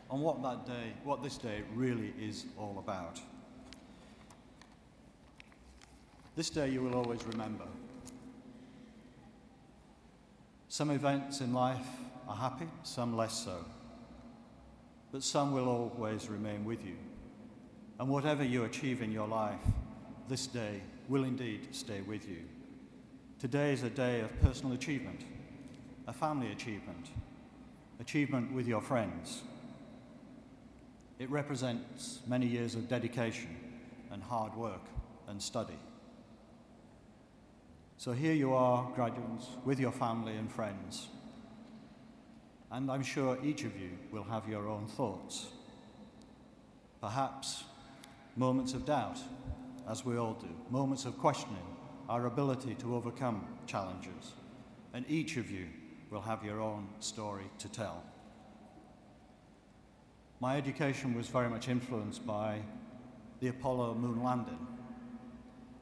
on what this day really is all about. This day you will always remember. Some events in life are happy, some less so. But some will always remain with you. And whatever you achieve in your life, this day will indeed stay with you. Today is a day of personal achievement, a family achievement, achievement with your friends. It represents many years of dedication and hard work and study. So here you are, graduates, with your family and friends. And I'm sure each of you will have your own thoughts. Perhaps moments of doubt, as we all do, moments of questioning our ability to overcome challenges. And each of you will have your own story to tell. My education was very much influenced by the Apollo moon landing.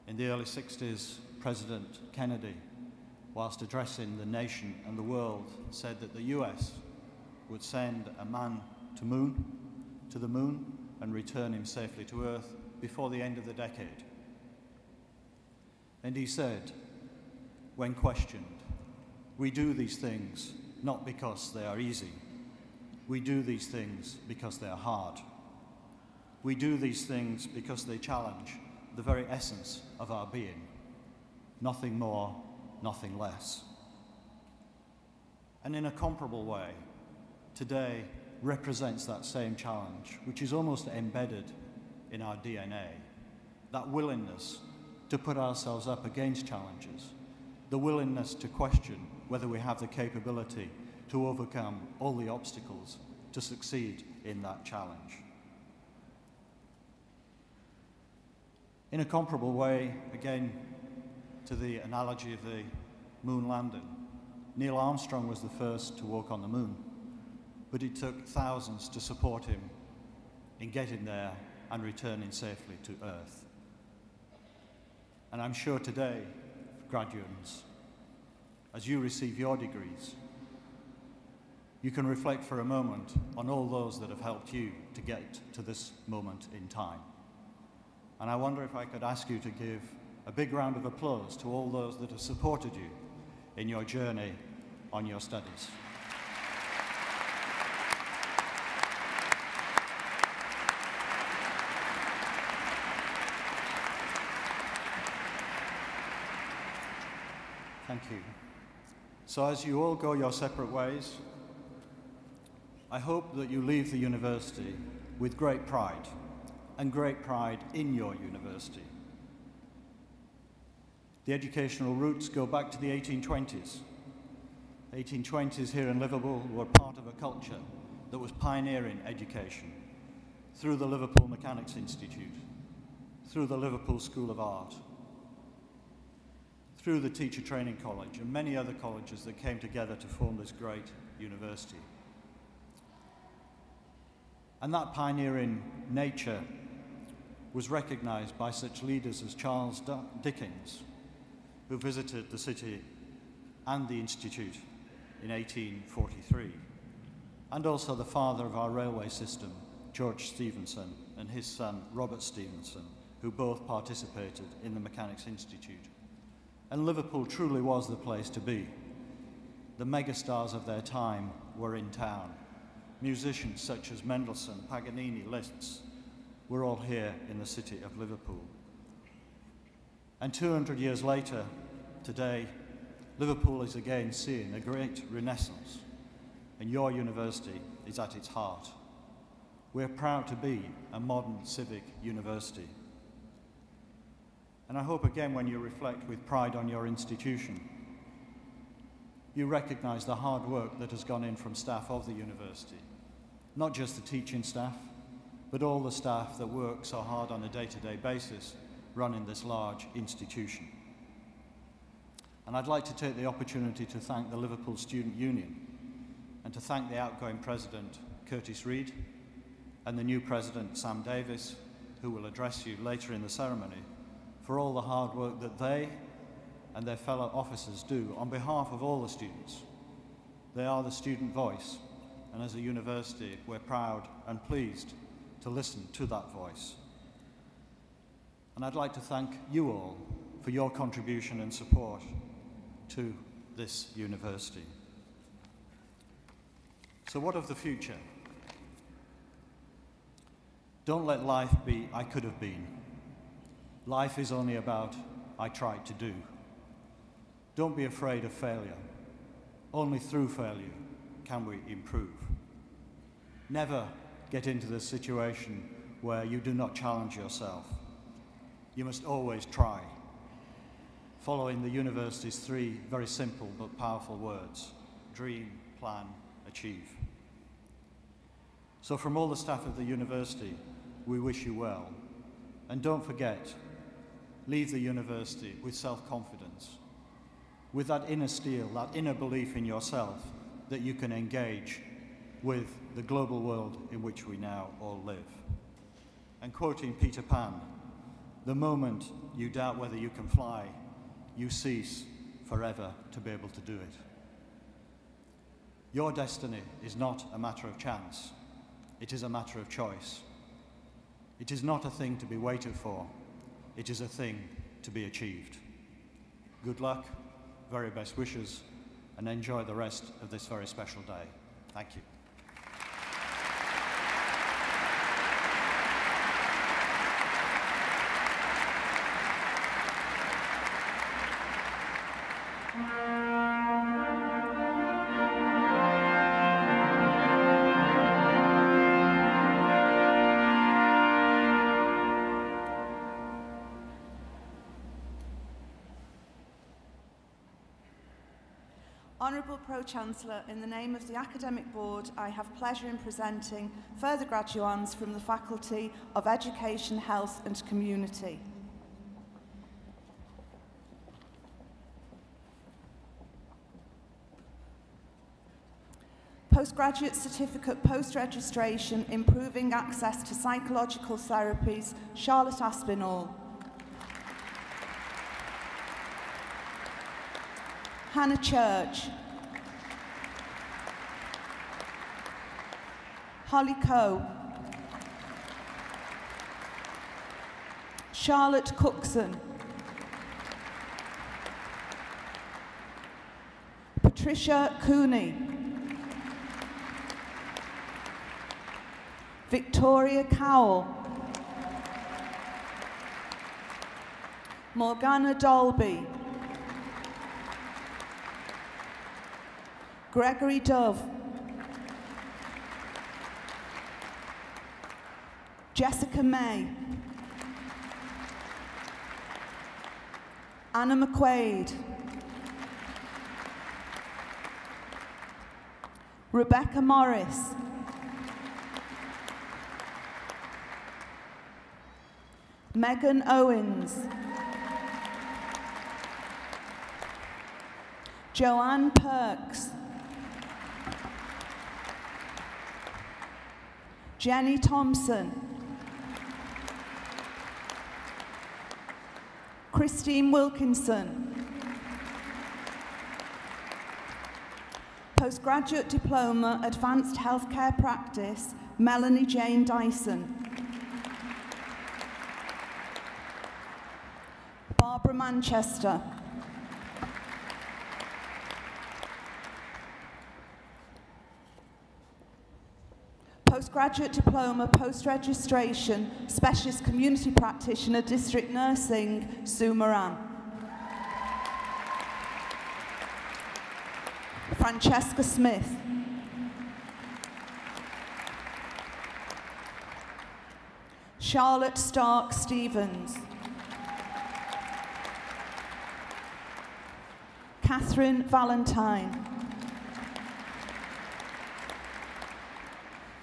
In the early 60s, President Kennedy, whilst addressing the nation and the world, said that the US would send a man to the moon and return him safely to Earth before the end of the decade. And he said, when questioned, we do these things not because they are easy. We do these things because they are hard. We do these things because they challenge the very essence of our being. Nothing more, nothing less. And in a comparable way, today represents that same challenge, which is almost embedded in our DNA, that willingness to put ourselves up against challenges, the willingness to question whether we have the capability to overcome all the obstacles to succeed in that challenge. In a comparable way, again, to the analogy of the moon landing, Neil Armstrong was the first to walk on the moon, but it took thousands to support him in getting there and returning safely to Earth. And I'm sure today, graduates, as you receive your degrees, you can reflect for a moment on all those that have helped you to get to this moment in time. And I wonder if I could ask you to give a big round of applause to all those that have supported you in your journey on your studies. Thank you. So as you all go your separate ways, I hope that you leave the university with great pride, and great pride in your university. The educational roots go back to the 1820s. 1820s here in Liverpool were part of a culture that was pioneering education through the Liverpool Mechanics Institute, through the Liverpool School of Art, through the Teacher Training College and many other colleges that came together to form this great university. And that pioneering nature was recognized by such leaders as Charles Dickens, who visited the city and the institute in 1843, and also the father of our railway system, George Stephenson, and his son, Robert Stephenson, who both participated in the Mechanics Institute. And Liverpool truly was the place to be. The megastars of their time were in town. Musicians such as Mendelssohn, Paganini, Liszt were all here in the city of Liverpool. And 200 years later, today, Liverpool is again seeing a great renaissance, and your university is at its heart. We're proud to be a modern civic university. And I hope again when you reflect with pride on your institution, you recognize the hard work that has gone in from staff of the university. Not just the teaching staff, but all the staff that work so hard on a day-to-day basis running this large institution. And I'd like to take the opportunity to thank the Liverpool Student Union and to thank the outgoing president, Curtis Reid, and the new president, Sam Davis, who will address you later in the ceremony, for all the hard work that they and their fellow officers do on behalf of all the students. They are the student voice, and as a university, we're proud and pleased to listen to that voice. And I'd like to thank you all for your contribution and support to this university. So what of the future? Don't let life be I could have been. Life is only about I tried to do. Don't be afraid of failure. Only through failure can we improve. Never get into the situation where you do not challenge yourself. You must always try, following the university's 3 very simple but powerful words: dream, plan, achieve. So from all the staff of the university, we wish you well. And don't forget, leave the university with self-confidence, with that inner steel, that inner belief in yourself that you can engage with the global world in which we now all live. And quoting Peter Pan, the moment you doubt whether you can fly, you cease forever to be able to do it. Your destiny is not a matter of chance. It is a matter of choice. It is not a thing to be waited for. It is a thing to be achieved. Good luck, very best wishes, and enjoy the rest of this very special day. Thank you. Honourable Pro-Chancellor, in the name of the Academic Board, I have pleasure in presenting further graduands from the Faculty of Education, Health and Community. Postgraduate Certificate Post-Registration Improving Access to Psychological Therapies, Charlotte Aspinall. Hannah Church. Holly Coe. Charlotte Cookson. Patricia Cooney. Victoria Cowell. Morgana Dolby. Gregory Dove. Jessica May. Anna McQuaid. Rebecca Morris. Megan Owens. Joanne Perks. Jenny Thompson. Christine Wilkinson. Postgraduate Diploma, Advanced Healthcare Practice, Melanie Jane Dyson. Barbara Manchester. Postgraduate Diploma, Post-Registration, Specialist Community Practitioner, District Nursing, Sue Moran. Francesca Smith. Charlotte Stark Stevens. Catherine Valentine.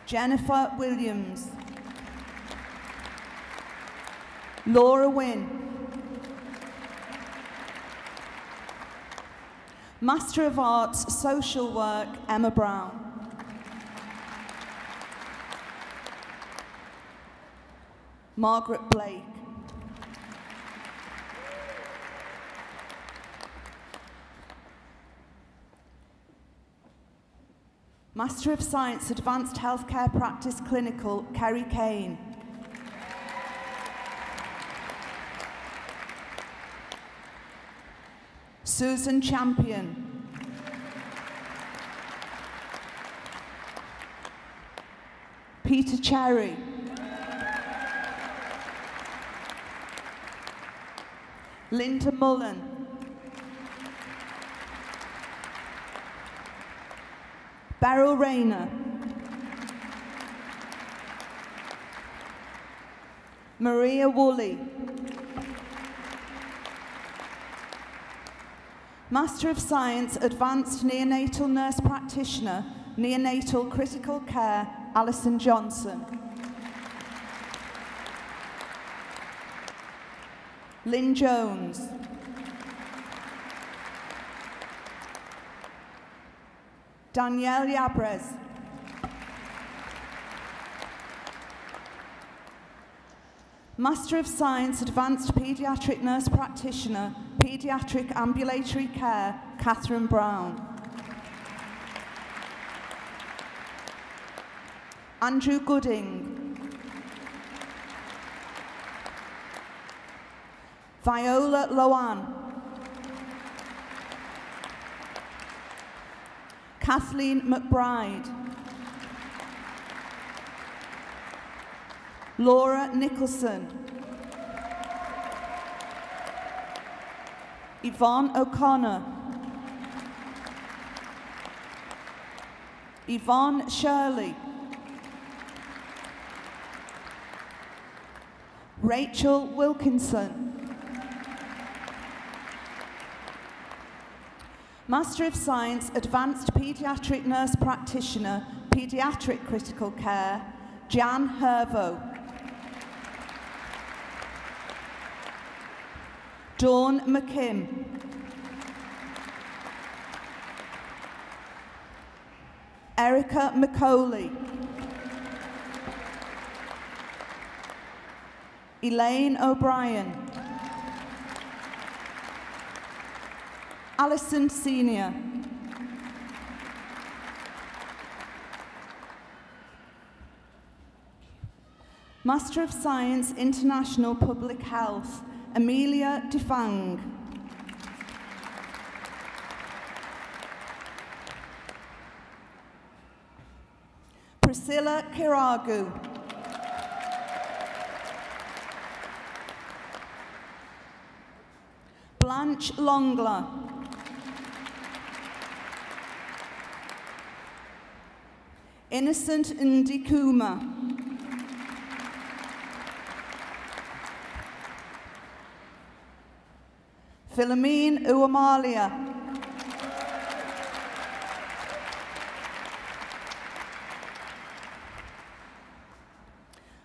Jennifer Williams. Laura Wynne. Master of Arts, Social Work, Emma Brown. Margaret Blake. Master of Science, Advanced Healthcare Practice Clinical, Kerry Kane. Susan Champion. Peter Cherry. Linda Mullen. Beryl Rayner. Maria Woolley. Master of Science, Advanced Neonatal Nurse Practitioner, Neonatal Critical Care, Alison Johnson. Lynn Jones. Danielle Yabrez. Master of Science, Advanced Paediatric Nurse Practitioner, Paediatric Ambulatory Care, Catherine Brown. Andrew Gooding. Viola Loan. Kathleen McBride. Laura Nicholson. Yvonne O'Connor. Yvonne Shirley. Rachel Wilkinson. Master of Science, Advanced Paediatric Nurse Practitioner, Paediatric Critical Care, Jan Hervo. Dawn McKim. Erica McCauley. Elaine O'Brien. Alison Senior. Master of Science, International Public Health, Amelia Defang. Priscilla Kiragu. Blanche Longler. Innocent Ndikuma. Philomene Uamalia.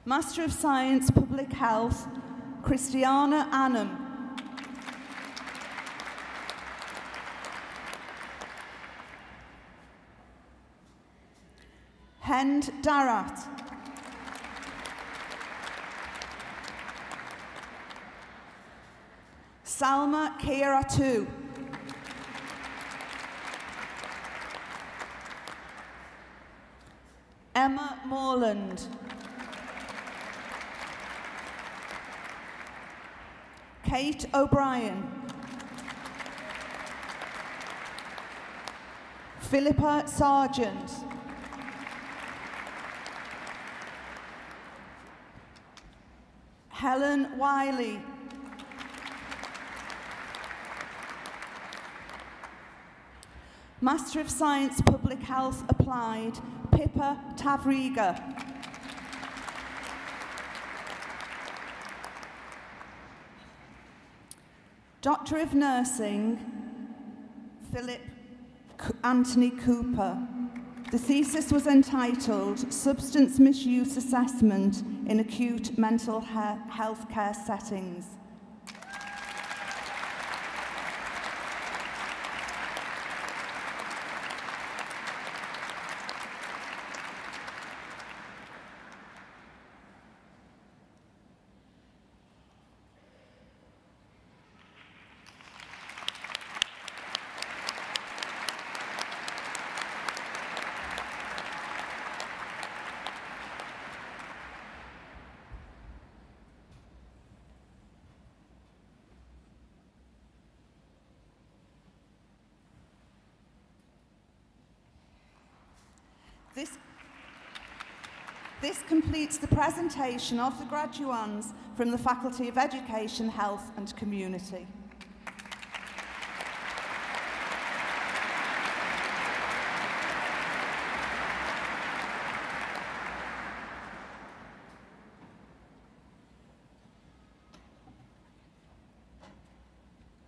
Master of Science, Public Health, Christiana Annam. Hend Darat. Salma Keiratu. Emma Morland. Kate O'Brien. Philippa Sargent. Helen Wiley. Master of Science, Public Health Applied, Pippa Tavriga. Doctor of Nursing, Philip Anthony Cooper. The thesis was entitled Substance Misuse Assessment in Acute Mental Health Care Settings. This completes the presentation of the graduands from the Faculty of Education, Health and Community.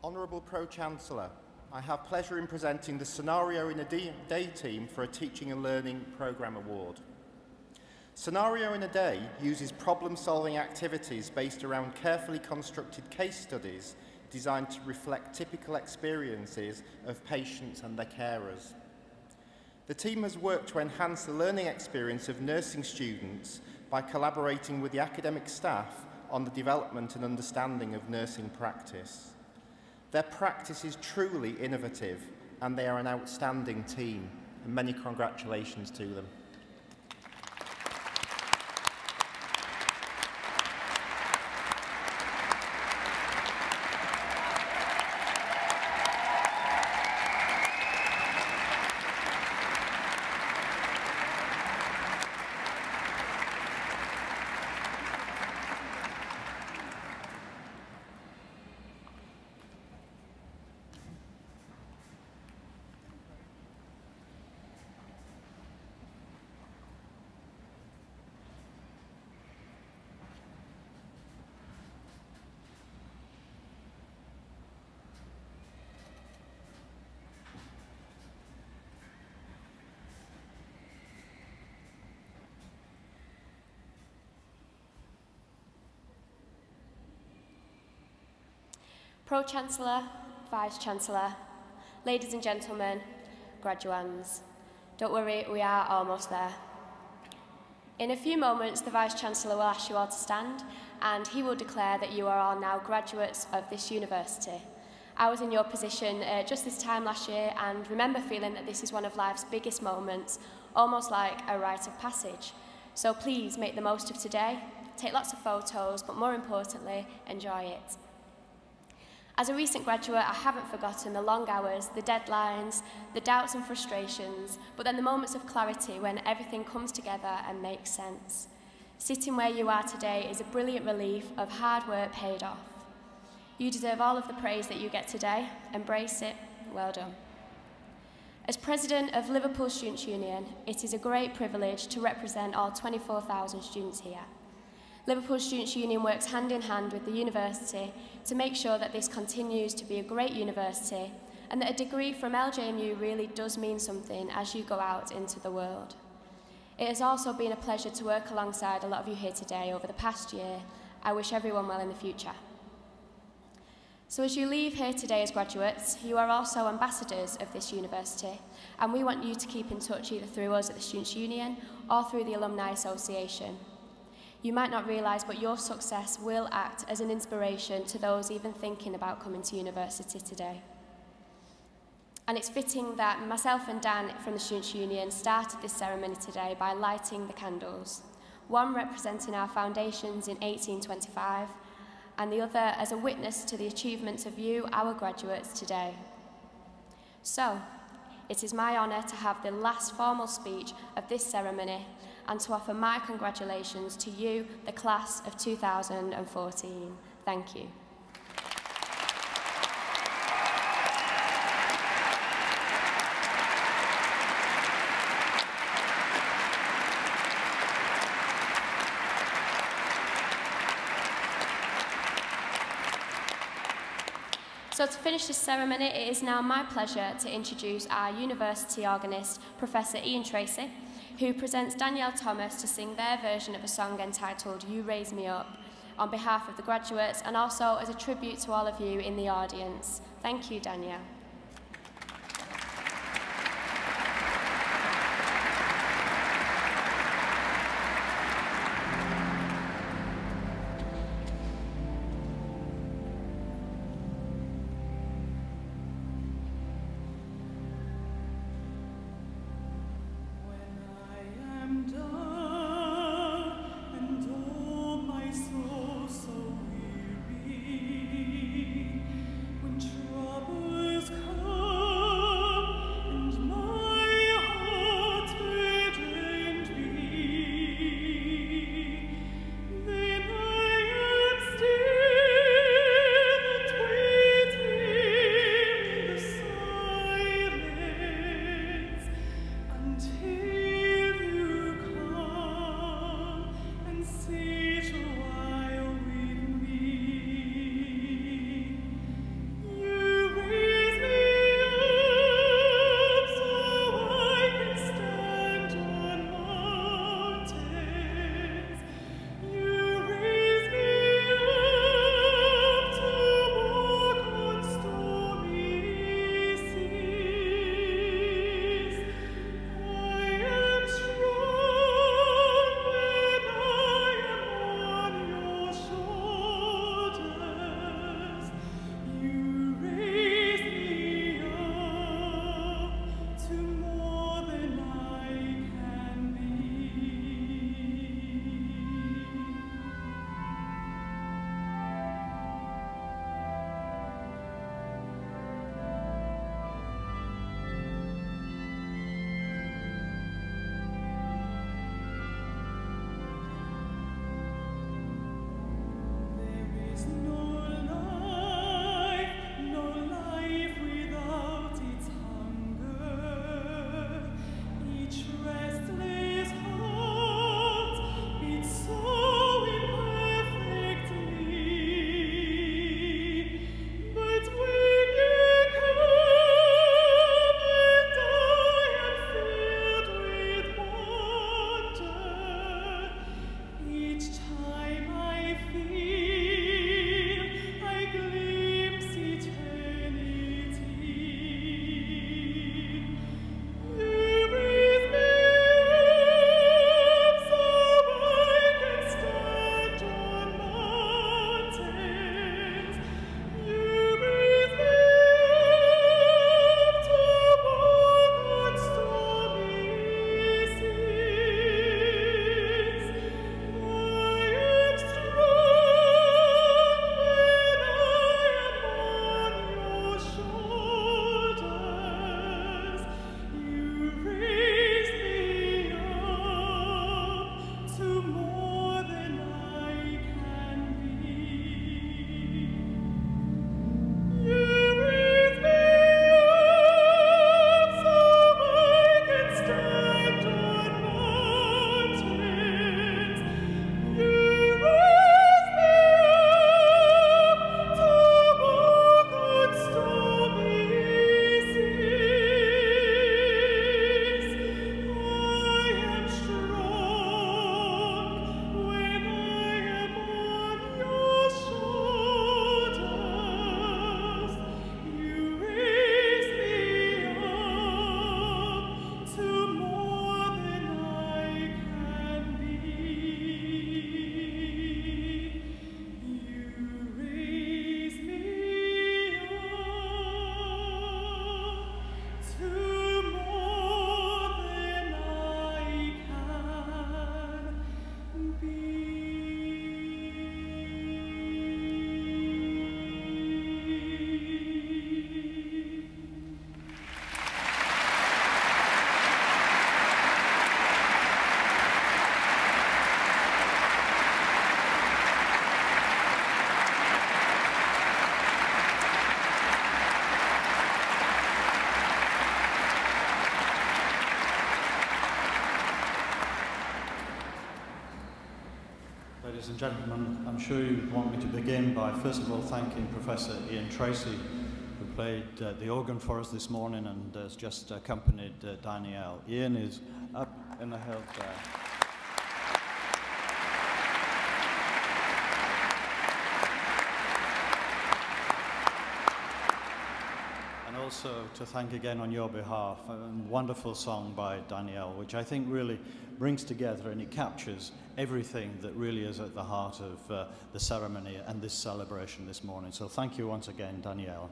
Honourable Pro-Chancellor, I have pleasure in presenting the Scenario in a Day team for a Teaching and Learning Programme Award. Scenario in a Day uses problem-solving activities based around carefully constructed case studies designed to reflect typical experiences of patients and their carers. The team has worked to enhance the learning experience of nursing students by collaborating with the academic staff on the development and understanding of nursing practice. Their practice is truly innovative and they are an outstanding team, and many congratulations to them. Pro-Chancellor, Vice-Chancellor, ladies and gentlemen, graduands, Don't worry, we are almost there. In a few moments, the Vice-Chancellor will ask you all to stand, and he will declare that you are all now graduates of this university. I was in your position just this time last year and remember feeling that this is one of life's biggest moments, almost like a rite of passage. So please make the most of today, take lots of photos, but more importantly, enjoy it. As a recent graduate, I haven't forgotten the long hours, the deadlines, the doubts and frustrations, but then the moments of clarity when everything comes together and makes sense. Sitting where you are today is a brilliant relief of hard work paid off. You deserve all of the praise that you get today. Embrace it. Well done. As President of Liverpool Students' Union, it is a great privilege to represent all 24,000 students here. Liverpool Students' Union works hand in hand with the university to make sure that this continues to be a great university and that a degree from LJMU really does mean something as you go out into the world. It has also been a pleasure to work alongside a lot of you here today over the past year. I wish everyone well in the future. So as you leave here today as graduates, you are also ambassadors of this university, and we want you to keep in touch either through us at the Students' Union or through the Alumni Association. You might not realise, but your success will act as an inspiration to those even thinking about coming to university today. And it's fitting that myself and Dan from the Students' Union started this ceremony today by lighting the candles, one representing our foundations in 1825, and the other as a witness to the achievements of you, our graduates, today. So, it is my honour to have the last formal speech of this ceremony and to offer my congratulations to you, the class of 2014. Thank you. So to finish this ceremony, it is now my pleasure to introduce our university organist, Professor Ian Tracy, who presents Danielle Thomas to sing their version of a song entitled You Raise Me Up on behalf of the graduates and also as a tribute to all of you in the audience. Thank you, Danielle. When troubles gentlemen, I'm sure you want me to begin by first of all thanking Professor Ian Tracy, who played the organ for us this morning and has just accompanied Danielle. Ian is up in the hill there. And also to thank again on your behalf a wonderful song by Danielle, which I think really brings together and it captures everything that really is at the heart of the ceremony and this celebration this morning. So thank you once again, Danielle.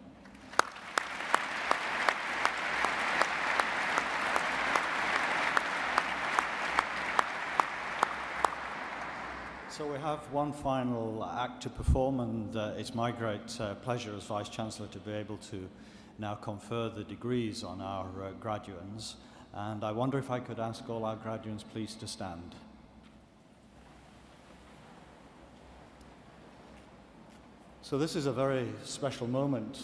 So we have one final act to perform, and it's my great pleasure as Vice-Chancellor to be able to now confer the degrees on our graduates. And I wonder if I could ask all our graduates please to stand. So this is a very special moment,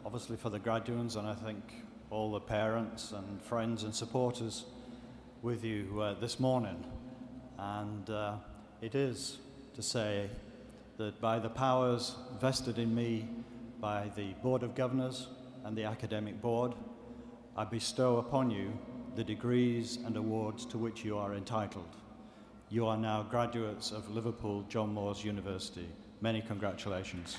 obviously for the graduates, and I think all the parents and friends and supporters with you this morning. And it is to say that by the powers vested in me by the Board of Governors and the Academic Board, I bestow upon you the degrees and awards to which you are entitled. You are now graduates of Liverpool John Moores University. Many congratulations.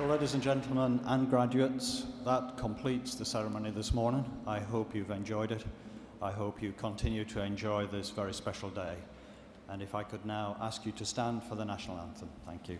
Ladies and gentlemen and graduates, that completes the ceremony this morning. I hope you've enjoyed it. I hope you continue to enjoy this very special day. And if I could now ask you to stand for the national anthem. Thank you.